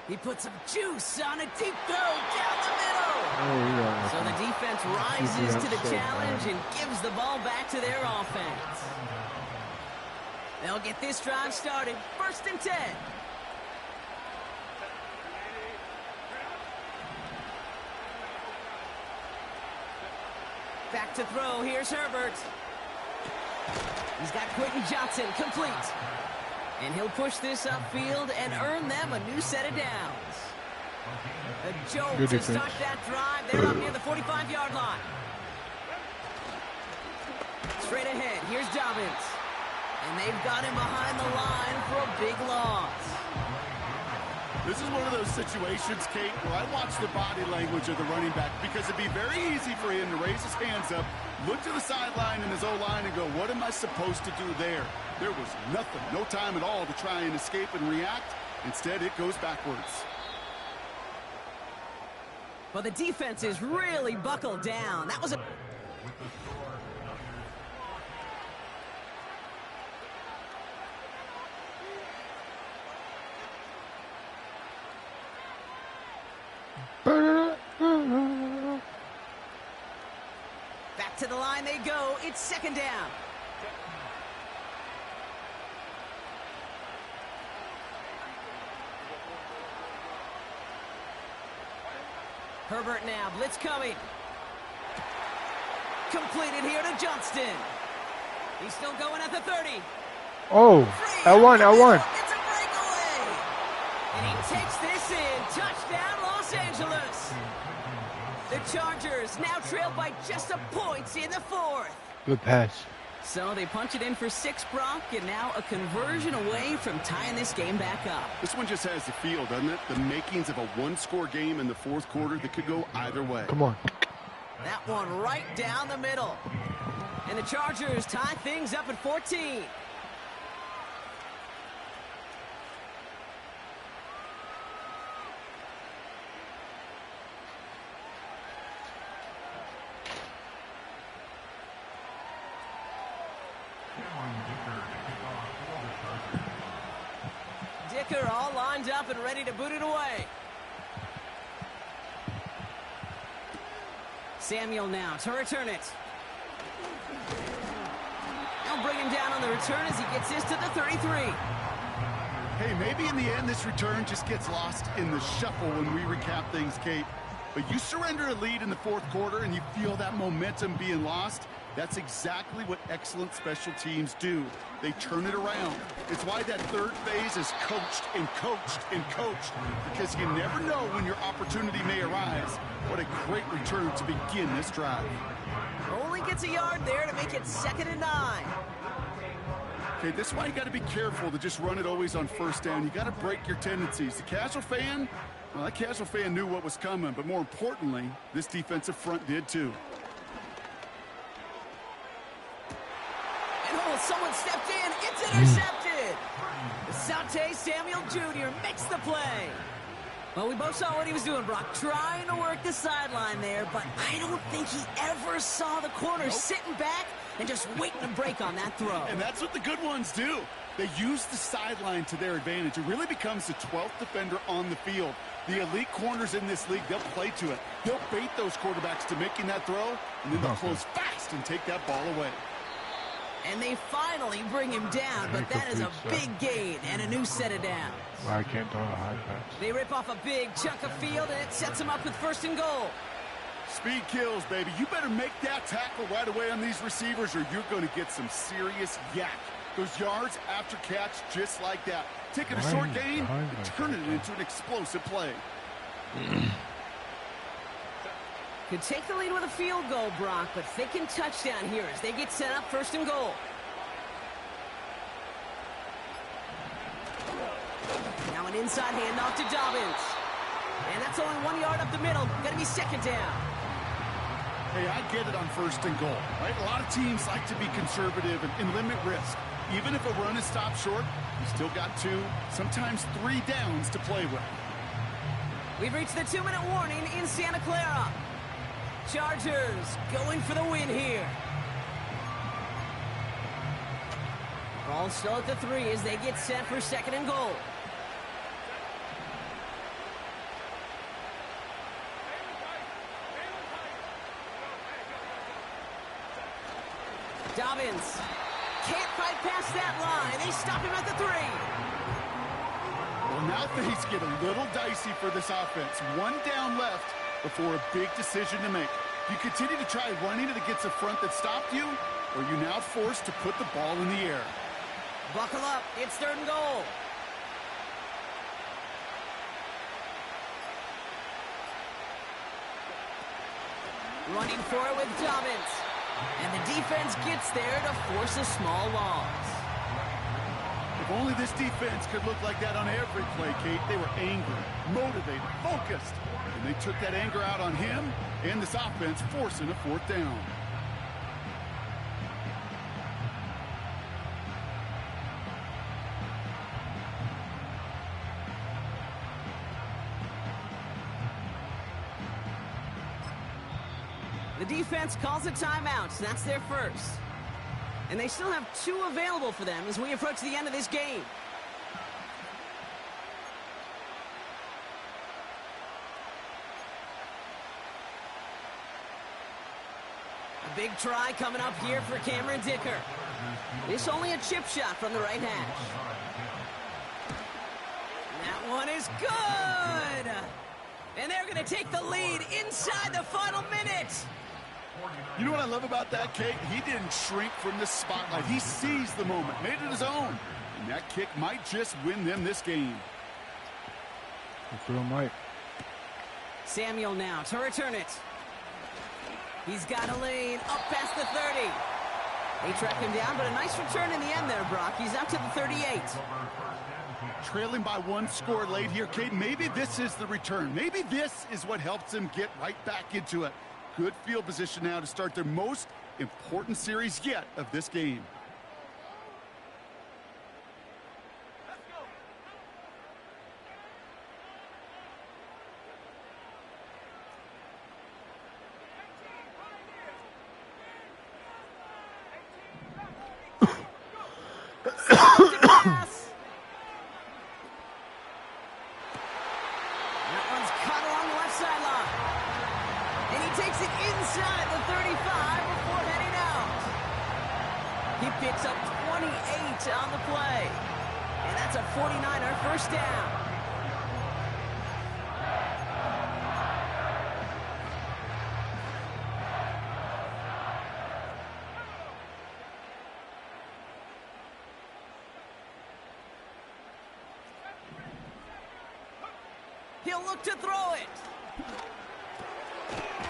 He puts some juice on a deep throw down the middle. Oh, So the defense rises to the challenge and gives the ball back to their offense. They'll get this drive started. 1st and 10. Back to throw. Here's Herbert. He's got Quentin Johnson complete. And he'll push this upfield and earn them a new set of downs. A jolt to start that drive. They're up near the 45-yard line. Straight ahead, here's Dobbins. And they've got him behind the line for a big loss. This is one of those situations, Kate, where I watch the body language of the running back because it'd be very easy for him to raise his hands up, look to the sideline in his O-line and go, what am I supposed to do there? There was nothing, no time at all to try and escape and react. Instead, it goes backwards. Well, the defense is really buckled down. That was a... Back to the line they go. It's second down. Herbert now, blitz coming. Completed here to Johnston. He's still going at the 30. Oh, I won. It's a breakaway. And he takes this in. Touchdown, Los Angeles. The Chargers now trail by just a point in the fourth. Good pass. So they punch it in for 6, Brock, and now a conversion away from tying this game back up. This one just has the feel, doesn't it? The makings of a one-score game in the fourth quarter that could go either way. Come on. That one right down the middle. And the Chargers tie things up at 14. Dicker all lined up and ready to boot it away. Samuel now to return it. They'll bring him down on the return as he gets this to the 33. Hey, maybe in the end this return just gets lost in the shuffle when we recap things, Kate. But you surrender a lead in the fourth quarter and you feel that momentum being lost. That's exactly what excellent special teams do. They turn it around. It's why that third phase is coached and coached and coached, because you never know when your opportunity may arise. What a great return to begin this drive. Only gets a yard there to make it 2nd and 9. Okay, this is why you got to be careful to just run it always on first down. You got to break your tendencies. The casual fan, well, that casual fan knew what was coming, but more importantly, this defensive front did too. Someone stepped in. It's intercepted. Sante Samuel Jr. makes the play. Well, we both saw what he was doing, Brock, trying to work the sideline there, but I don't think he ever saw the corner sitting back and just waiting to break on that throw. And that's what the good ones do. They use the sideline to their advantage. It really becomes the 12th defender on the field. The elite corners in this league, they'll play to it. They'll bait those quarterbacks to making that throw, and then they'll close fast and take that ball away. And they finally bring him down, but that is a big gain and a new set of downs. Well, I can't throw a high pass. They rip off a big chunk of field, and it sets them up with 1st and goal. Speed kills, baby. You better make that tackle right away on these receivers, or you're going to get some serious yak. Those yards after catch just like that. Taking a short gain and turning it into an explosive play. Could take the lead with a field goal, Brock, but thinking touchdown here as they get set up 1st and goal. Now an inside handoff to Dobbins. And that's only 1 yard up the middle. Got to be 2nd down. Hey, I get it on 1st and goal, right? A lot of teams like to be conservative and limit risk. Even if a run is stopped short, you still got 2, sometimes 3 downs to play with. We've reached the 2-minute warning in Santa Clara. Chargers going for the win here. Ball still at the 3 as they get set for 2nd and goal. Dobbins can't fight past that line. They stop him at the 3. Well, now things get a little dicey for this offense. 1 down left before a big decision to make. You continue to try running it against a front that stopped you, or are you now forced to put the ball in the air? Buckle up. It's 3rd and goal. Running for it with Dobbins. And the defense gets there to force a small loss. If only this defense could look like that on every play, Kate. They were angry, motivated, focused. And they took that anger out on him and this offense, forcing a 4th down. The defense calls a timeout. That's their first. And they still have 2 available for them as we approach the end of this game. A big try coming up here for Cameron Dicker. It's only a chip shot from the right hash. That one is good! And they're going to take the lead inside the final minute. You know what I love about that, Kate? He didn't shrink from the spotlight. He seized the moment, made it his own. And that kick might just win them this game. It sure might. Samuel now to return it. He's got a lane up past the 30. They track him down, but a nice return in the end there, Brock. He's out to the 38. Trailing by 1 score late here, Kate. Maybe this is the return. Maybe this is what helps them get right back into it. Good field position now to start their most important series yet of this game. On the play. And that's a 49er first down. He'll look to throw it.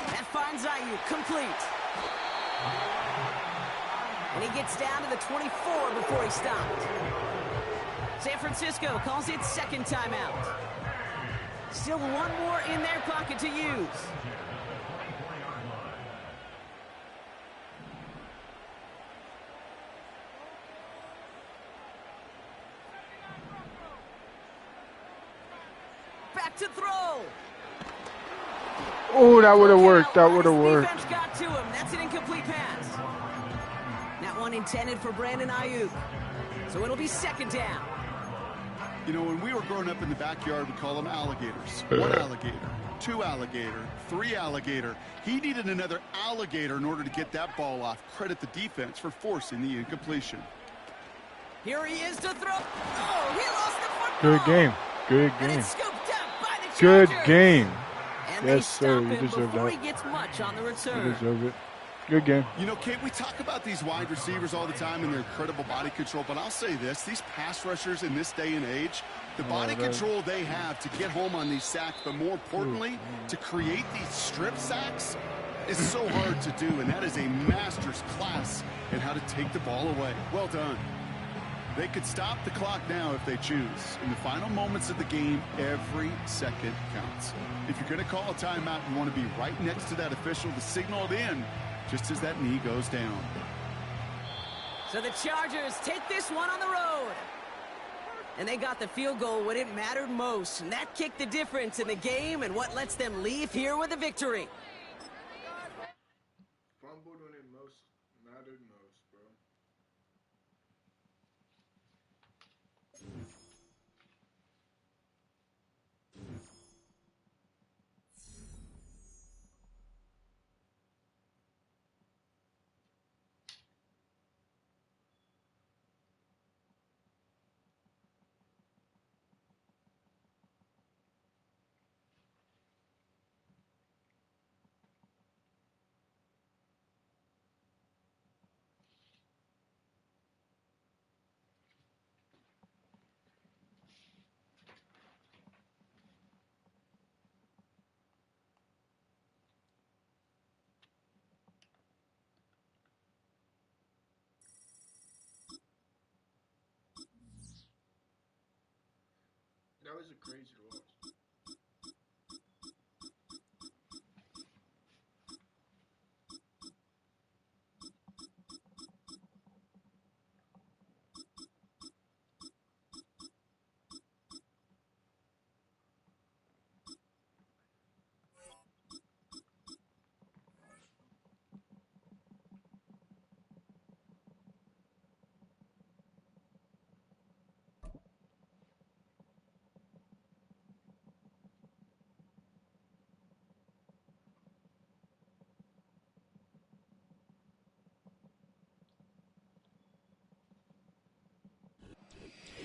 That finds Ayuk complete. And he gets down to the 24 before he stopped. San Francisco calls it 2nd timeout. Still 1 more in their pocket to use. Back to throw. Oh, that would have worked. That would have worked. Defense got to him. That's an incomplete pass. That one intended for Brandon Ayuk. So it'll be 2nd down. You know, when we were growing up in the backyard, we call them alligators. 1 alligator, 2 alligator, 3 alligator. He needed another alligator in order to get that ball off. Credit the defense for forcing the incompletion. Here he is to throw. Oh, he lost the football. Good game. Good And game. it's scooped up by the Good Chargers. game. And Yes, they sir. stop You him deserve before that. he gets much on the You return. deserve it. Good game. You know, Kate, we talk about these wide receivers all the time and their incredible body control, but I'll say this, these pass rushers in this day and age, the body control they have to get home on these sacks, but more importantly, to create these strip sacks is so hard to do, and that is a master's class in how to take the ball away. Well done. They could stop the clock now if they choose. In the final moments of the game, every second counts. If you're going to call a timeout, you want to be right next to that official to signal it in just as that knee goes down. So the Chargers take this one on the road. And they got the field goal when it mattered most. And that kicked the difference in the game and what lets them leave here with a victory. Fumbled when it most mattered most, bro. that was a crazy loss.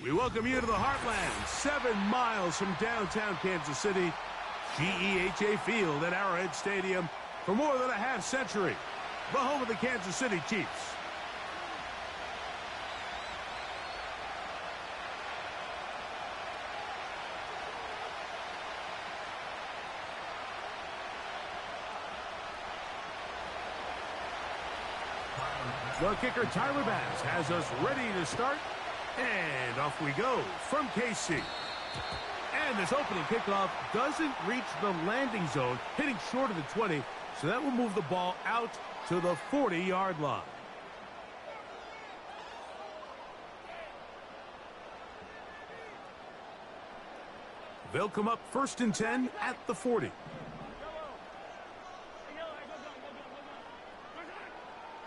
We welcome you to the Heartland, 7 miles from downtown Kansas City, GEHA Field at Arrowhead Stadium for more than a half-century, the home of the Kansas City Chiefs. The kicker, Tyler Bass, has us ready to start. And off we go from KC. And this opening kickoff doesn't reach the landing zone, hitting short of the 20, so that will move the ball out to the 40-yard line. They'll come up 1st and 10 at the 40.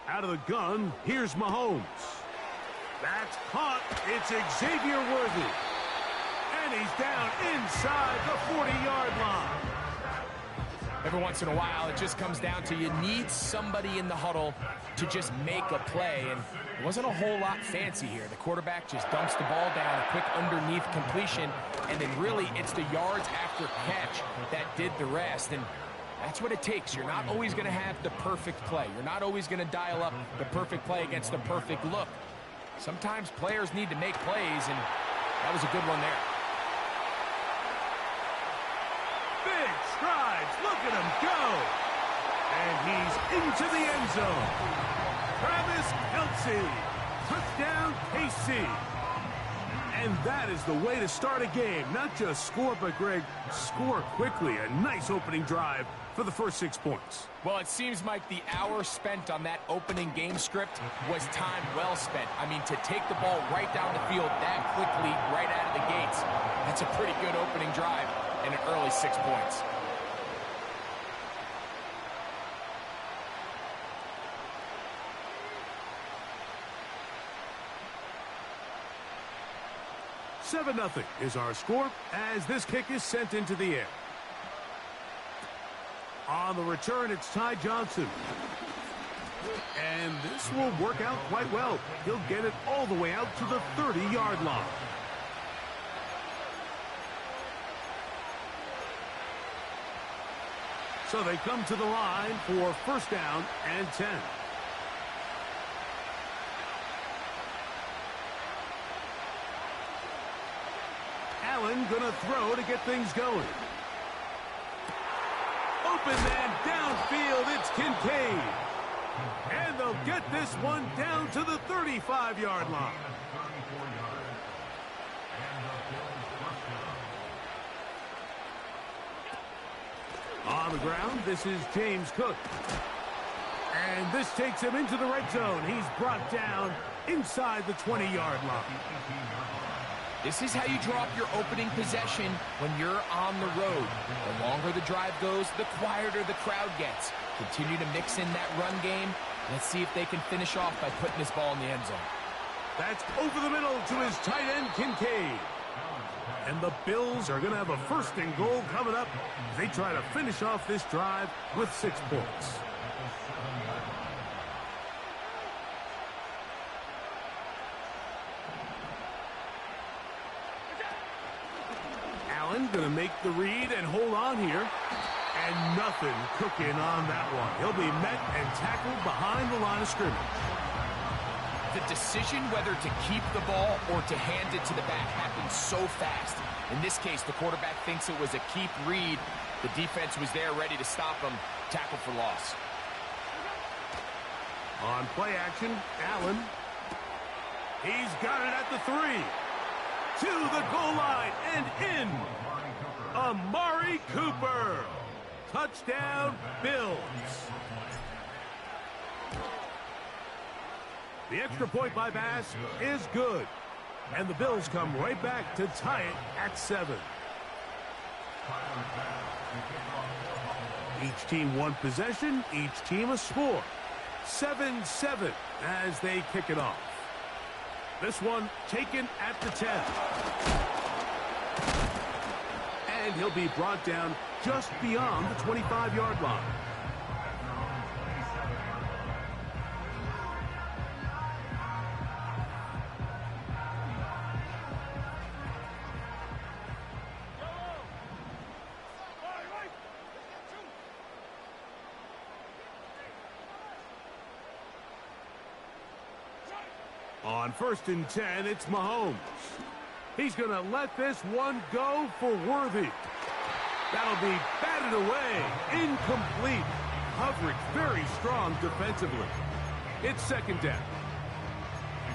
Out of the gun, here's Mahomes. That's caught. It's Xavier Worthy. And he's down inside the 40-yard line. Every once in a while, it just comes down to you need somebody in the huddle to just make a play. And it wasn't a whole lot fancy here. The quarterback just dumps the ball down, a quick underneath completion, and then really it's the yards after catch that did the rest. And that's what it takes. You're not always going to have the perfect play. You're not always going to dial up the perfect play against the perfect look. Sometimes players need to make plays, and that was a good one there. Big strides. Look at him go. And he's into the end zone. Travis Kelce. Touchdown, KC. And that is the way to start a game. Not just score, but, Greg, score quickly. A nice opening drive for the first 6 points. Well, it seems like the hour spent on that opening game script was time well spent. I mean, to take the ball right down the field that quickly, right out of the gates, that's a pretty good opening drive and an early 6 points. $7-0 is our score as this kick is sent into the air. On the return, it's Ty Johnson. And this will work out quite well. He'll get it all the way out to the 30-yard line. So they come to the line for 1st down and 10. Allen gonna throw to get things going. Open man downfield, it's Kincaid. And they'll get this one down to the 35-yard line. On the ground, this is James Cook. And this takes him into the red zone. He's brought down inside the 20-yard line. This is how you draw up your opening possession when you're on the road. The longer the drive goes, the quieter the crowd gets. Continue to mix in that run game. Let's see if they can finish off by putting this ball in the end zone. That's over the middle to his tight end, Kincaid. And the Bills are going to have a 1st and goal coming up. They try to finish off this drive with 6 points. Allen going to make the read and hold on here. And nothing cooking on that one. He'll be met and tackled behind the line of scrimmage. The decision whether to keep the ball or to hand it to the back happens so fast. In this case, the quarterback thinks it was a keep read. The defense was there ready to stop him. Tackle for loss. On play action, Allen. He's got it at the 3. To the goal line and in. Amari Cooper. Touchdown, Bills. The extra point by Bass is good. And the Bills come right back to tie it at 7. Each team one possession, each team a score. 7-7 as they kick it off. This one taken at the 10. And he'll be brought down just beyond the 25-yard line. On 1st and 10, it's Mahomes. He's going to let this one go for Worthy. That'll be batted away. Incomplete. Coverage very strong defensively. It's 2nd down.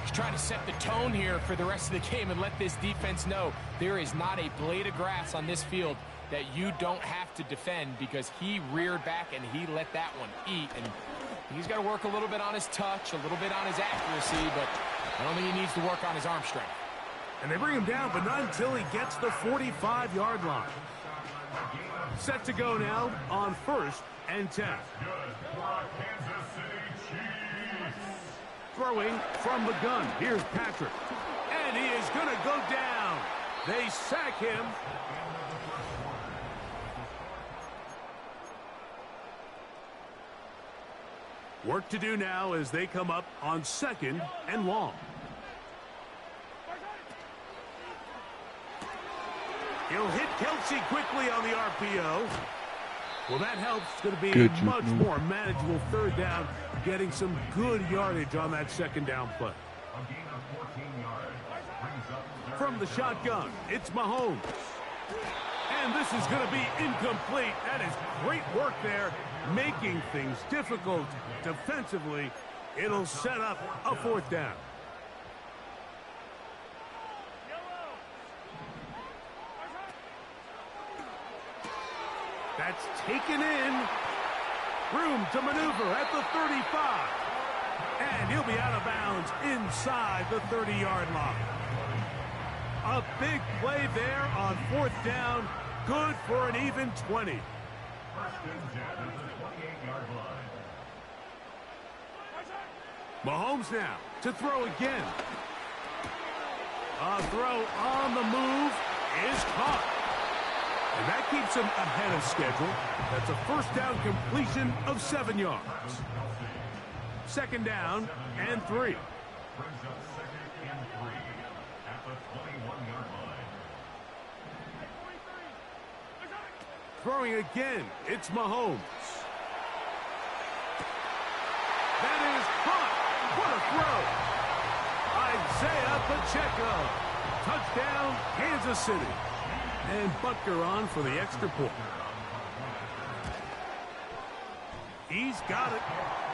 He's trying to set the tone here for the rest of the game and let this defense know there is not a blade of grass on this field that you don't have to defend, because he reared back and he let that one eat. And he's got to work a little bit on his touch, a little bit on his accuracy, but I don't think he needs to work on his arm strength. And they bring him down, but not until he gets the 45-yard line. Set to go now on 1st and 10. Throwing from the gun. Here's Patrick. And he is going to go down. They sack him. Work to do now as they come up on 2nd and long. He'll hit Kelsey quickly on the RPO. Well, that helps. It's going to be a much more manageable 3rd down, getting some good yardage on that 2nd down play. From the shotgun, it's Mahomes. And this is going to be incomplete. That is great work there, making things difficult defensively. It'll set up a 4th down. That's taken in. Room to maneuver at the 35. And he'll be out of bounds inside the 30-yard line. A big play there on 4th down. Good for an even 20. Mahomes now to throw again. A throw on the move is caught. And that keeps him ahead of schedule. That's a 1st down completion of 7 yards. 2nd down and 3. Throwing again, it's Mahomes. That is caught. What a throw. Isaiah Pacheco. Touchdown, Kansas City. And Butker on for the extra point. He's got it.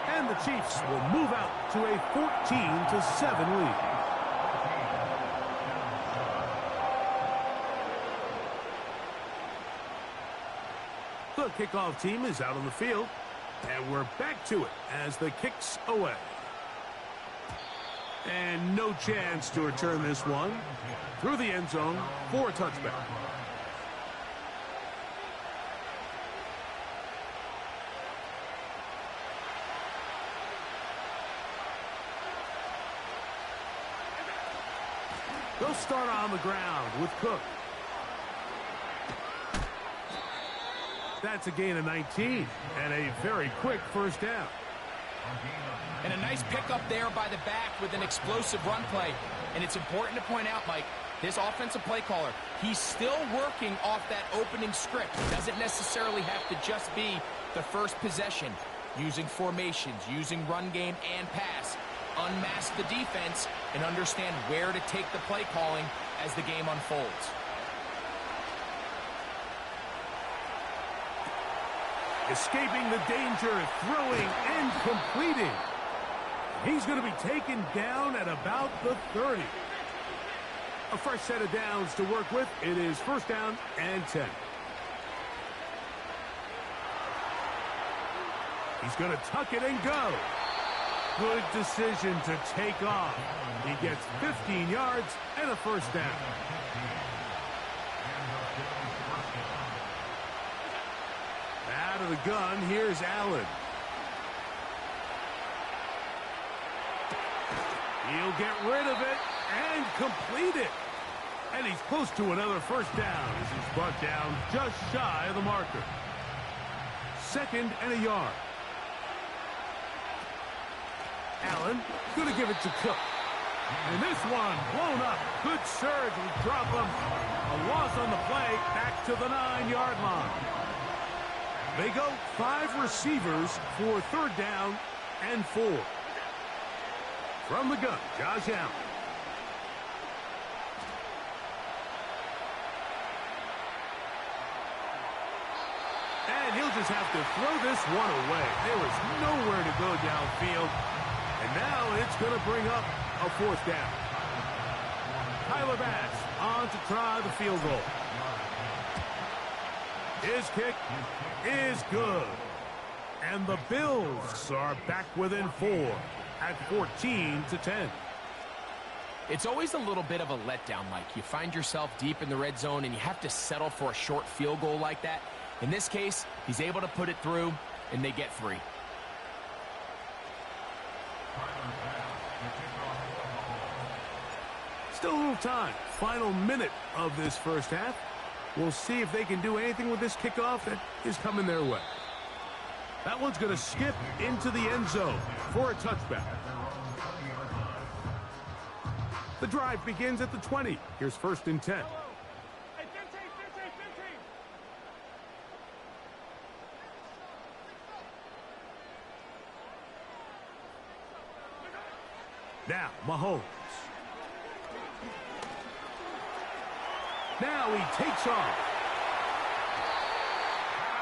And the Chiefs will move out to a 14-7 lead. The kickoff team is out on the field. And we're back to it as the kick's away. And no chance to return this one through the end zone for a touchback. They'll start on the ground with Cook. That's a gain of 19 and a very quick 1st down. And a nice pickup there by the back with an explosive run play. And it's important to point out, Mike, this offensive play caller, he's still working off that opening script. It doesn't necessarily have to just be the first possession. Using formations, using run game and pass. Unmask the defense and understand where to take the play calling as the game unfolds. Escaping the danger, throwing and completing. He's going to be taken down at about the 30. A fresh set of downs to work with. It is 1st down and 10. He's going to tuck it and go. Good decision to take off. He gets 15 yards and a first down. Out of the gun, here's Allen. He'll get rid of it and complete it. And he's close to another first down as he's brought down just shy of the marker. 2nd and a yard. Allen going to give it to Cook. And this one blown up. Good surge will drop him. A loss on the play back to the 9-yard line. They go 5 receivers for 3rd down and 4. From the gun, Josh Allen. And he'll just have to throw this one away. There is nowhere to go downfield. And now it's going to bring up a 4th down. Tyler Bass on to try the field goal. His kick is good. And the Bills are back within 4 at 14-10. It's always a little bit of a letdown, Mike. You find yourself deep in the red zone and you have to settle for a short field goal like that. In this case, he's able to put it through, and they get 3. Still a little time. Final minute of this first half. We'll see if they can do anything with this kickoff that is coming their way. That one's going to skip into the end zone for a touchback. The drive begins at the 20. Here's 1st and 10. Now, Mahomes. Now he takes off.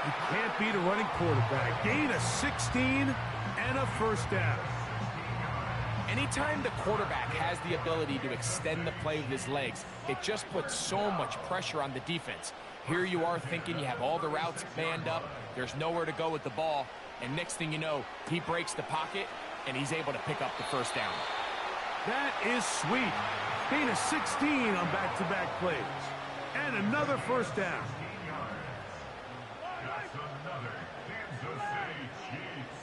You can't beat a running quarterback. Gain of 16 and a first down. Anytime the quarterback has the ability to extend the play with his legs, it just puts so much pressure on the defense. Here you are thinking you have all the routes manned up, there's nowhere to go with the ball, and next thing you know, he breaks the pocket, and he's able to pick up the first down. That is sweet. Gain of 16 on back-to-back plays. And another first down. That's another Kansas City Chiefs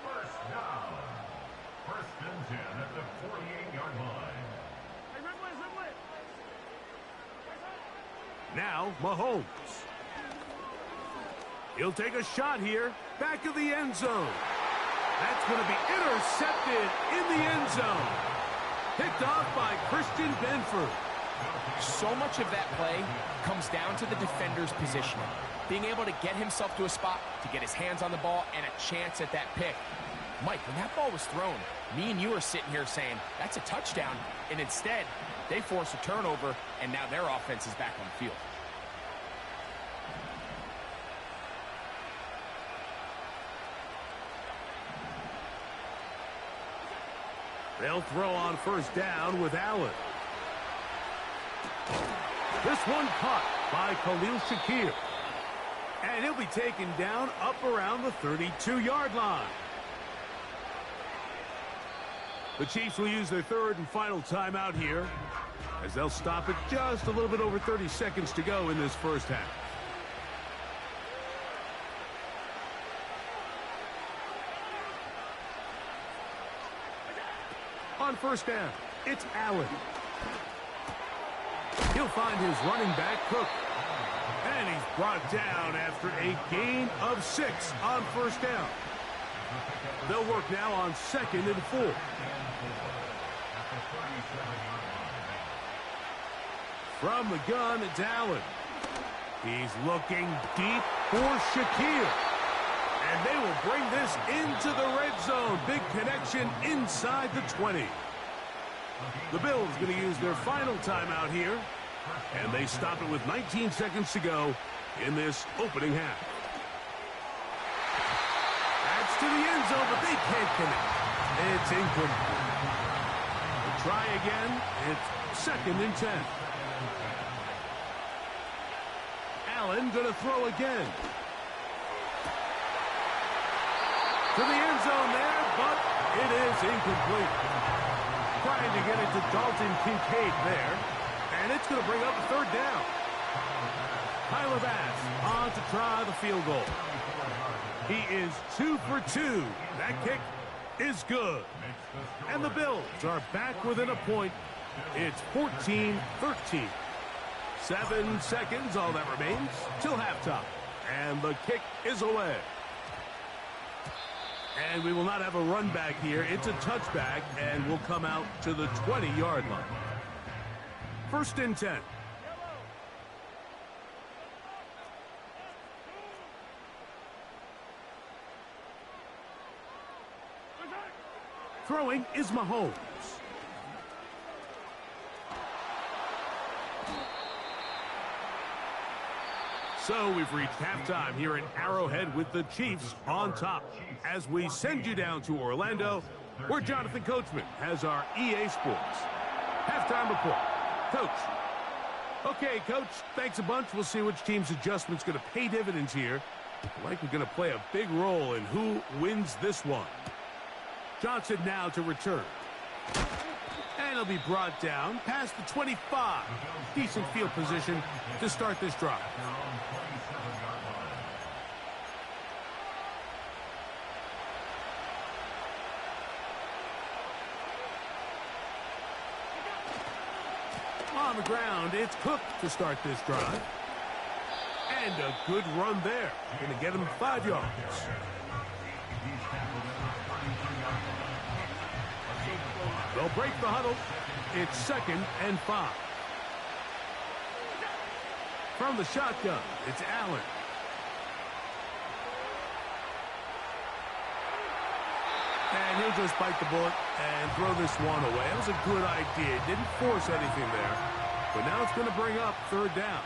first down. 1st and 10 at the 48-yard line. Now, Mahomes. He'll take a shot here. Back of the end zone. That's going to be intercepted in the end zone. Picked off by Christian Benford. So much of that play comes down to the defender's positioning. Being able to get himself to a spot, to get his hands on the ball, and a chance at that pick. Mike, when that ball was thrown, me and you are sitting here saying, that's a touchdown. And instead, they force a turnover, and now their offense is back on the field. They'll throw on first down with Allen. This one caught by Khalil Shakir. And he'll be taken down up around the 32-yard line. The Chiefs will use their 3rd and final timeout here as they'll stop it just a little bit over 30 seconds to go in this first half. On first down, it's Allen. He'll find his running back, Cook. And he's brought down after a gain of 6 on first down. They'll work now on 2nd and 4. From the gun, it's Allen. He's looking deep for Shakir. And they will bring this into the red zone. Big connection inside the 20. The Bills going to use their final timeout here. And they stop it with 19 seconds to go in this opening half. That's to the end zone, but they can't connect. It's incomplete. We'll try again. It's 2nd and 10. Allen going to throw again. To the end zone there, but it is incomplete. Trying to get it to Dalton Kincaid there, and it's going to bring up a third down. Tyler Bass on to try the field goal. He is 2 for 2. That kick is good. And the Bills are back within a point. It's 14-13. 7 seconds, all that remains, till halftime. And the kick is away. And we will not have a run back here. It's a touchback, and will come out to the 20-yard line. 1st and 10. Throwing is Mahomes. So we've reached halftime here in Arrowhead with the Chiefs on top. As we send you down to Orlando, where Jonathan Coachman has our EA Sports halftime report. Coach. Okay, Coach, thanks a bunch. We'll see which team's adjustment's going to pay dividends here. Like we're going to play a big role in who wins this one. Johnson now to return. And he'll be brought down past the 25. Decent field position to start this drive. On the ground, it's Cook to start this drive. And a good run there. Going to get him 5 yards. They'll break the huddle. It's 2nd and 5. From the shotgun, it's Allen. And he'll just bite the bullet and throw this one away. That was a good idea. Didn't force anything there. But now it's going to bring up 3rd down.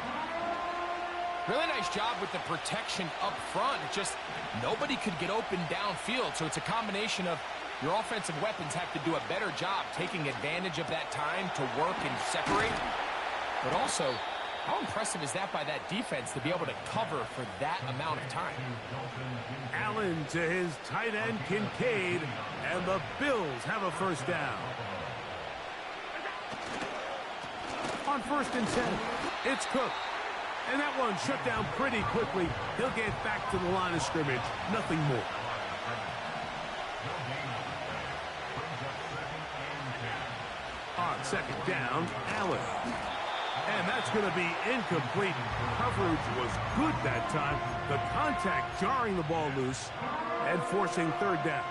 Really nice job with the protection up front. It just nobody could get open downfield. So it's a combination of your offensive weapons have to do a better job taking advantage of that time to work and separate. But also, how impressive is that by that defense to be able to cover for that amount of time? Allen to his tight end, Kincaid, and the Bills have a 1st down. On 1st and 10, it's Cook. And that one shut down pretty quickly. He'll get back to the line of scrimmage. Nothing more. On 2nd down, Allen. And that's going to be incomplete. Coverage was good that time. The contact jarring the ball loose and forcing 3rd down.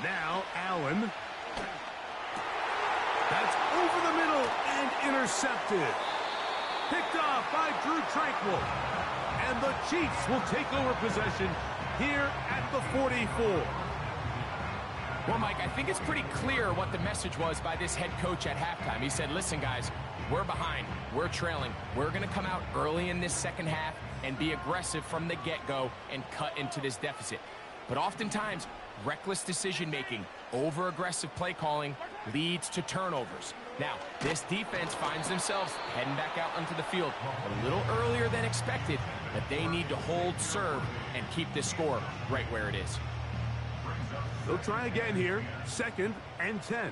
Now Allen. That's over the middle and intercepted. Picked off by Drew Tranquill. And the Chiefs will take over possession here at the 44. Well, Mike, I think it's pretty clear what the message was by this head coach at halftime. He said, listen, guys, we're behind. We're trailing. We're going to come out early in this second half and be aggressive from the get-go and cut into this deficit. But oftentimes, reckless decision-making, over-aggressive play calling leads to turnovers. Now, this defense finds themselves heading back out onto the field a little earlier than expected, but they need to hold serve and keep this score right where it is. They'll try again here. 2nd and 10.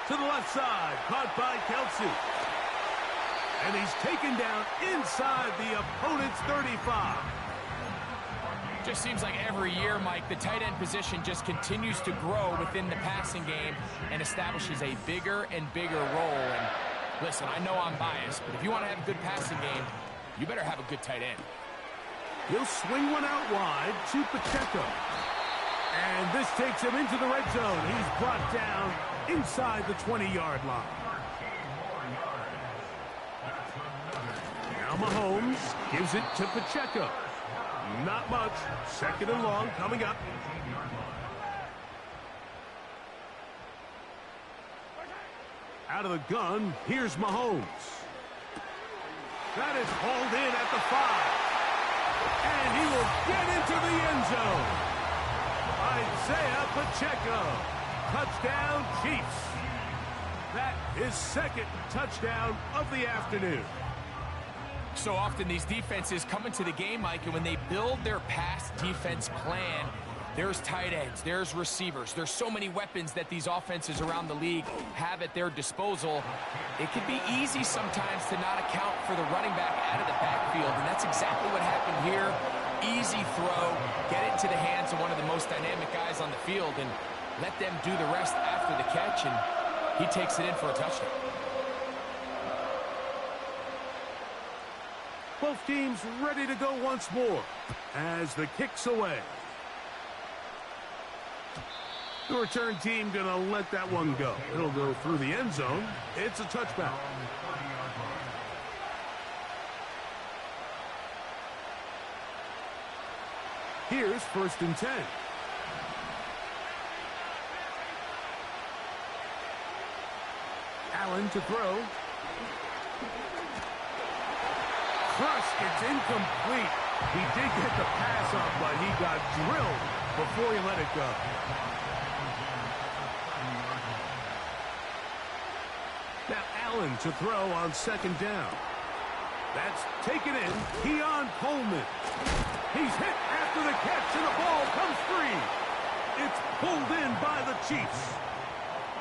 To the left side, caught by Kelsey. And he's taken down inside the opponent's 35. Just seems like every year, Mike, the tight end position just continues to grow within the passing game and establishes a bigger and bigger role. And listen, I know I'm biased, but if you want to have a good passing game, you better have a good tight end. He'll swing one out wide to Pacheco. And this takes him into the red zone. He's brought down inside the 20-yard line. Now Mahomes gives it to Pacheco. Not much. 2nd and long coming up. Out of the gun, here's Mahomes. That is hauled in at the 5. And he will get into the end zone. Isaiah Pacheco. Touchdown, Chiefs. That is second touchdown of the afternoon. So often these defenses come into the game, Mike, and when they build their pass defense plan, there's tight ends, there's receivers, there's so many weapons that these offenses around the league have at their disposal. It can be easy sometimes to not account for the running back out of the backfield, and that's exactly what happened here. Easy throw, get it to the hands of one of the most dynamic guys on the field, and let them do the rest after the catch, and he takes it in for a touchdown. Both teams ready to go once more as the kick's away. The return team gonna let that one go. It'll go through the end zone. It's a touchback. Here's 1st and 10. Allen to throw. Crushed. It's incomplete. He did get the pass off, but he got drilled before he let it go. Now Allen to throw on 2nd down. That's taken in. Keon Coleman. He's hit after the catch, and the ball comes free. It's pulled in by the Chiefs.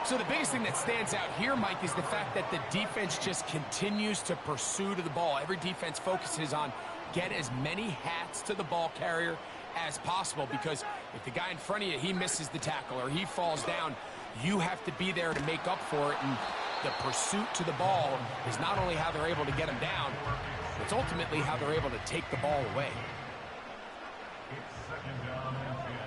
So the biggest thing that stands out here, Mike, is the fact that the defense just continues to pursue to the ball. Every defense focuses on get as many hats to the ball carrier as possible, because if the guy in front of you, he misses the tackle or he falls down, you have to be there to make up for it. And the pursuit to the ball is not only how they're able to get him down, it's ultimately how they're able to take the ball away. It's 2nd down and 10.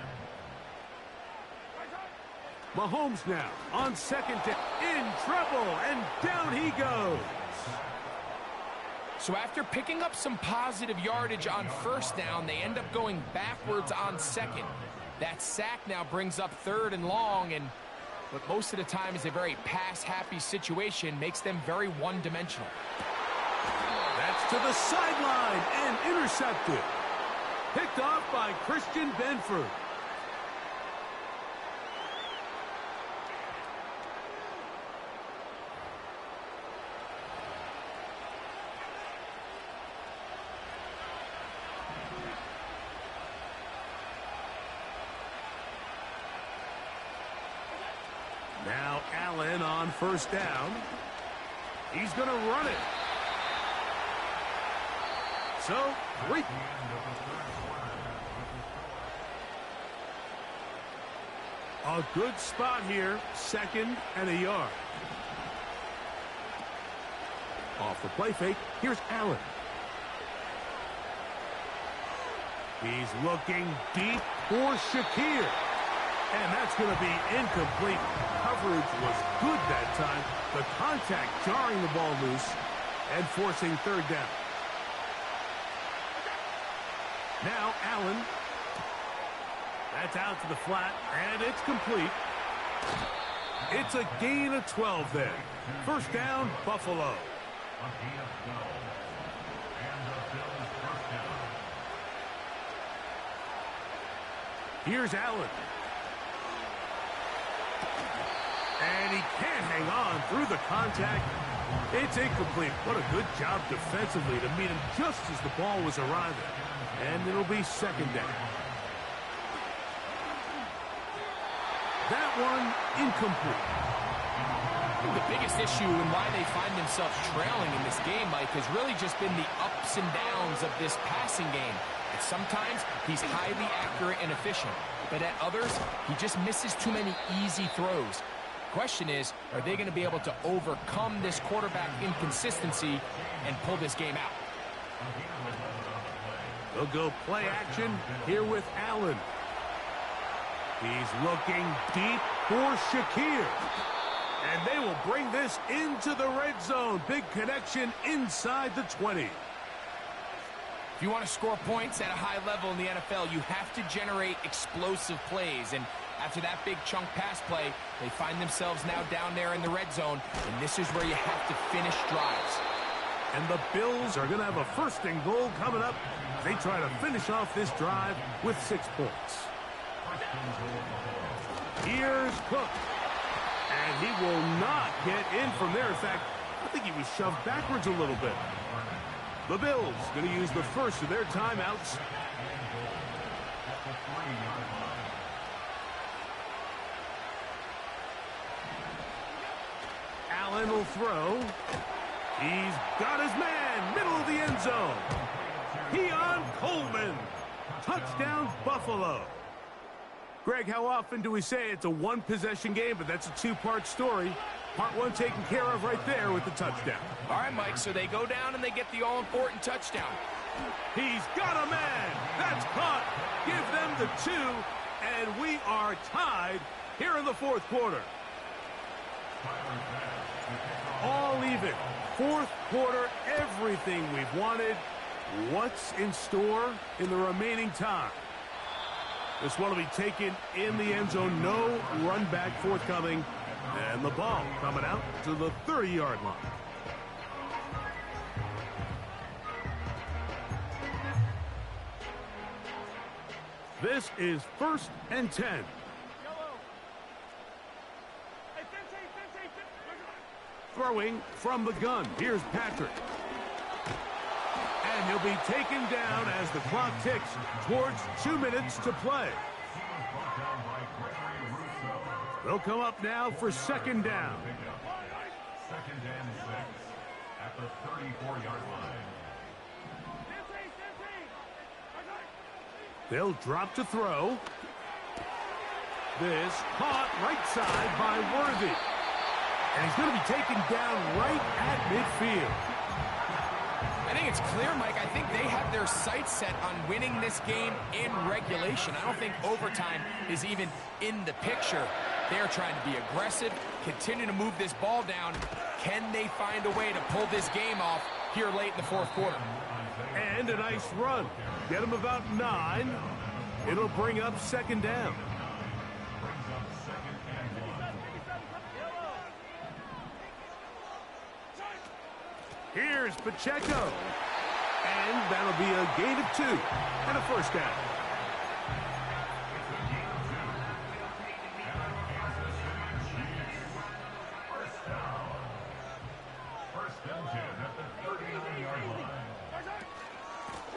Mahomes now on 2nd down, in trouble, and down he goes. So after picking up some positive yardage on 1st down, they end up going backwards on 2nd. That sack now brings up 3rd and long, and what most of the time is a very pass-happy situation makes them very one-dimensional. That's to the sideline and intercepted. Picked off by Christian Benford. Now Allen on 1st down. He's going to run it. So, 3. A good spot here, 2nd and a yard. Off the play fake, here's Allen. He's looking deep for Shakir. And that's going to be incomplete. Coverage was good that time. The contact jarring the ball loose and forcing 3rd down. Now Allen. That's out to the flat, and it's complete. It's a gain of 12 there. 1st down, Buffalo. Here's Allen. And he can't hang on through the contact. It's incomplete. What a good job defensively to meet him just as the ball was arriving. And it'll be 2nd down. That one incomplete. The biggest issue and why they find themselves trailing in this game, Mike, has really just been the ups and downs of this passing game. And sometimes he's highly accurate and efficient, but at others, he just misses too many easy throws. Question is, are they going to be able to overcome this quarterback inconsistency and pull this game out? They'll go play action here with Allen. He's looking deep for Shakir. And they will bring this into the red zone. Big connection inside the 20. If you want to score points at a high level in the NFL, you have to generate explosive plays. And after that big chunk pass play, they find themselves now down there in the red zone. And this is where you have to finish drives. And the Bills are going to have a 1st and goal coming up. They try to finish off this drive with 6 points. Here's Cook. And he will not get in from there. In fact, I think he was shoved backwards a little bit. The Bills going to use the first of their timeouts. Allen will throw. He's got his man, middle of the end zone. Keon Coleman. Touchdown, Buffalo. Greg, how often do we say it's a one-possession game, but that's a two-part story? Part one taken care of right there with the touchdown. All right, Mike, so they go down and they get the all-important touchdown. He's got a man. That's caught. Give them the 2, and we are tied here in the fourth quarter. All even. Fourth quarter, everything we've wanted. What's in store in the remaining time? This one will be taken in the end zone. No run back forthcoming. And the ball coming out to the 30-yard line. This is 1st and 10. Throwing from the gun. Here's Patrick. And he'll be taken down as the clock ticks towards 2 minutes to play. They'll come up now for 2nd down. 2nd and 6 at the 34-yard line. They'll drop to throw. This caught right side by Worthy. And he's going to be taken down right at midfield. I think it's clear, Mike. I think they have their sights set on winning this game in regulation. I don't think overtime is even in the picture. They're trying to be aggressive, continue to move this ball down. Can they find a way to pull this game off here late in the fourth quarter? And a nice run. Get them about 9. It'll bring up 2nd down. Here's Pacheco. And that'll be a gain of 2 and a 1st down.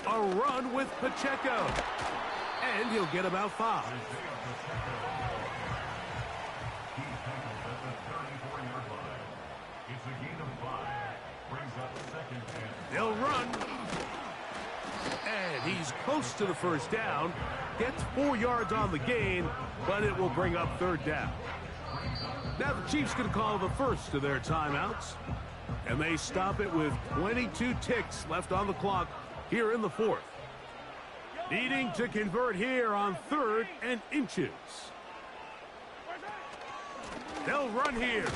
A run with Pacheco. And he'll get about 5. They'll run. And he's close to the 1st down. Gets 4 yards on the gain, but it will bring up 3rd down. Now the Chiefs going to call the first of their timeouts. And they stop it with 22 ticks left on the clock here in the 4th. Needing to convert here on 3rd and inches. They'll run here.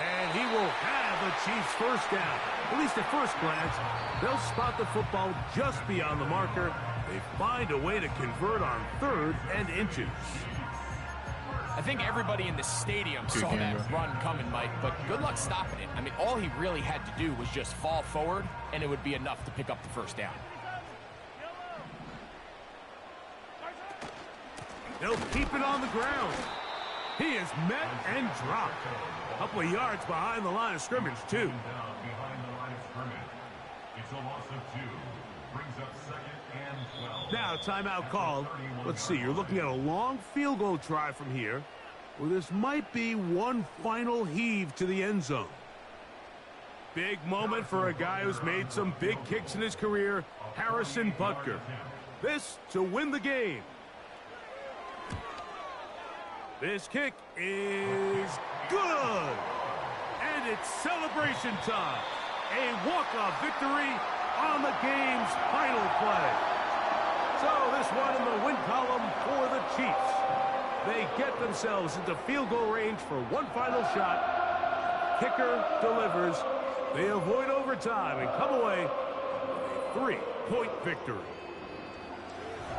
And he will have the Chiefs 1st down. At least at first glance, they'll spot the football just beyond the marker. They find a way to convert on 3rd and inches. I think everybody in the stadium saw that run coming, Mike, but good luck stopping it. I mean, all he really had to do was just fall forward, and it would be enough to pick up the 1st down. They'll keep it on the ground. He is met and dropped. A couple of yards behind the line of scrimmage, too. It's a loss of 2. Brings up 2nd and 12. Now, timeout called. Let's see, you're looking at a long field goal try from here, where this might be one final heave to the end zone. Big moment for a guy who's made some big kicks in his career, Harrison Butker. This to win the game. This kick is good. And it's celebration time. A walk-off victory on the game's final play. So this one in the win column for the Chiefs. They get themselves into field goal range for one final shot. Kicker delivers. They avoid overtime and come away with a 3-point victory.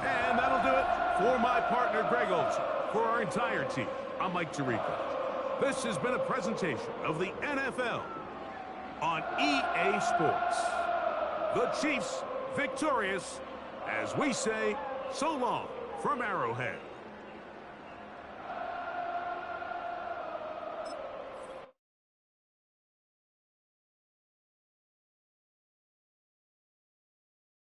And that'll do it for my partner, Greg Olson. For our entire team, I'm Mike Tirico. This has been a presentation of the NFL on EA Sports. The Chiefs victorious, as we say, so long from Arrowhead.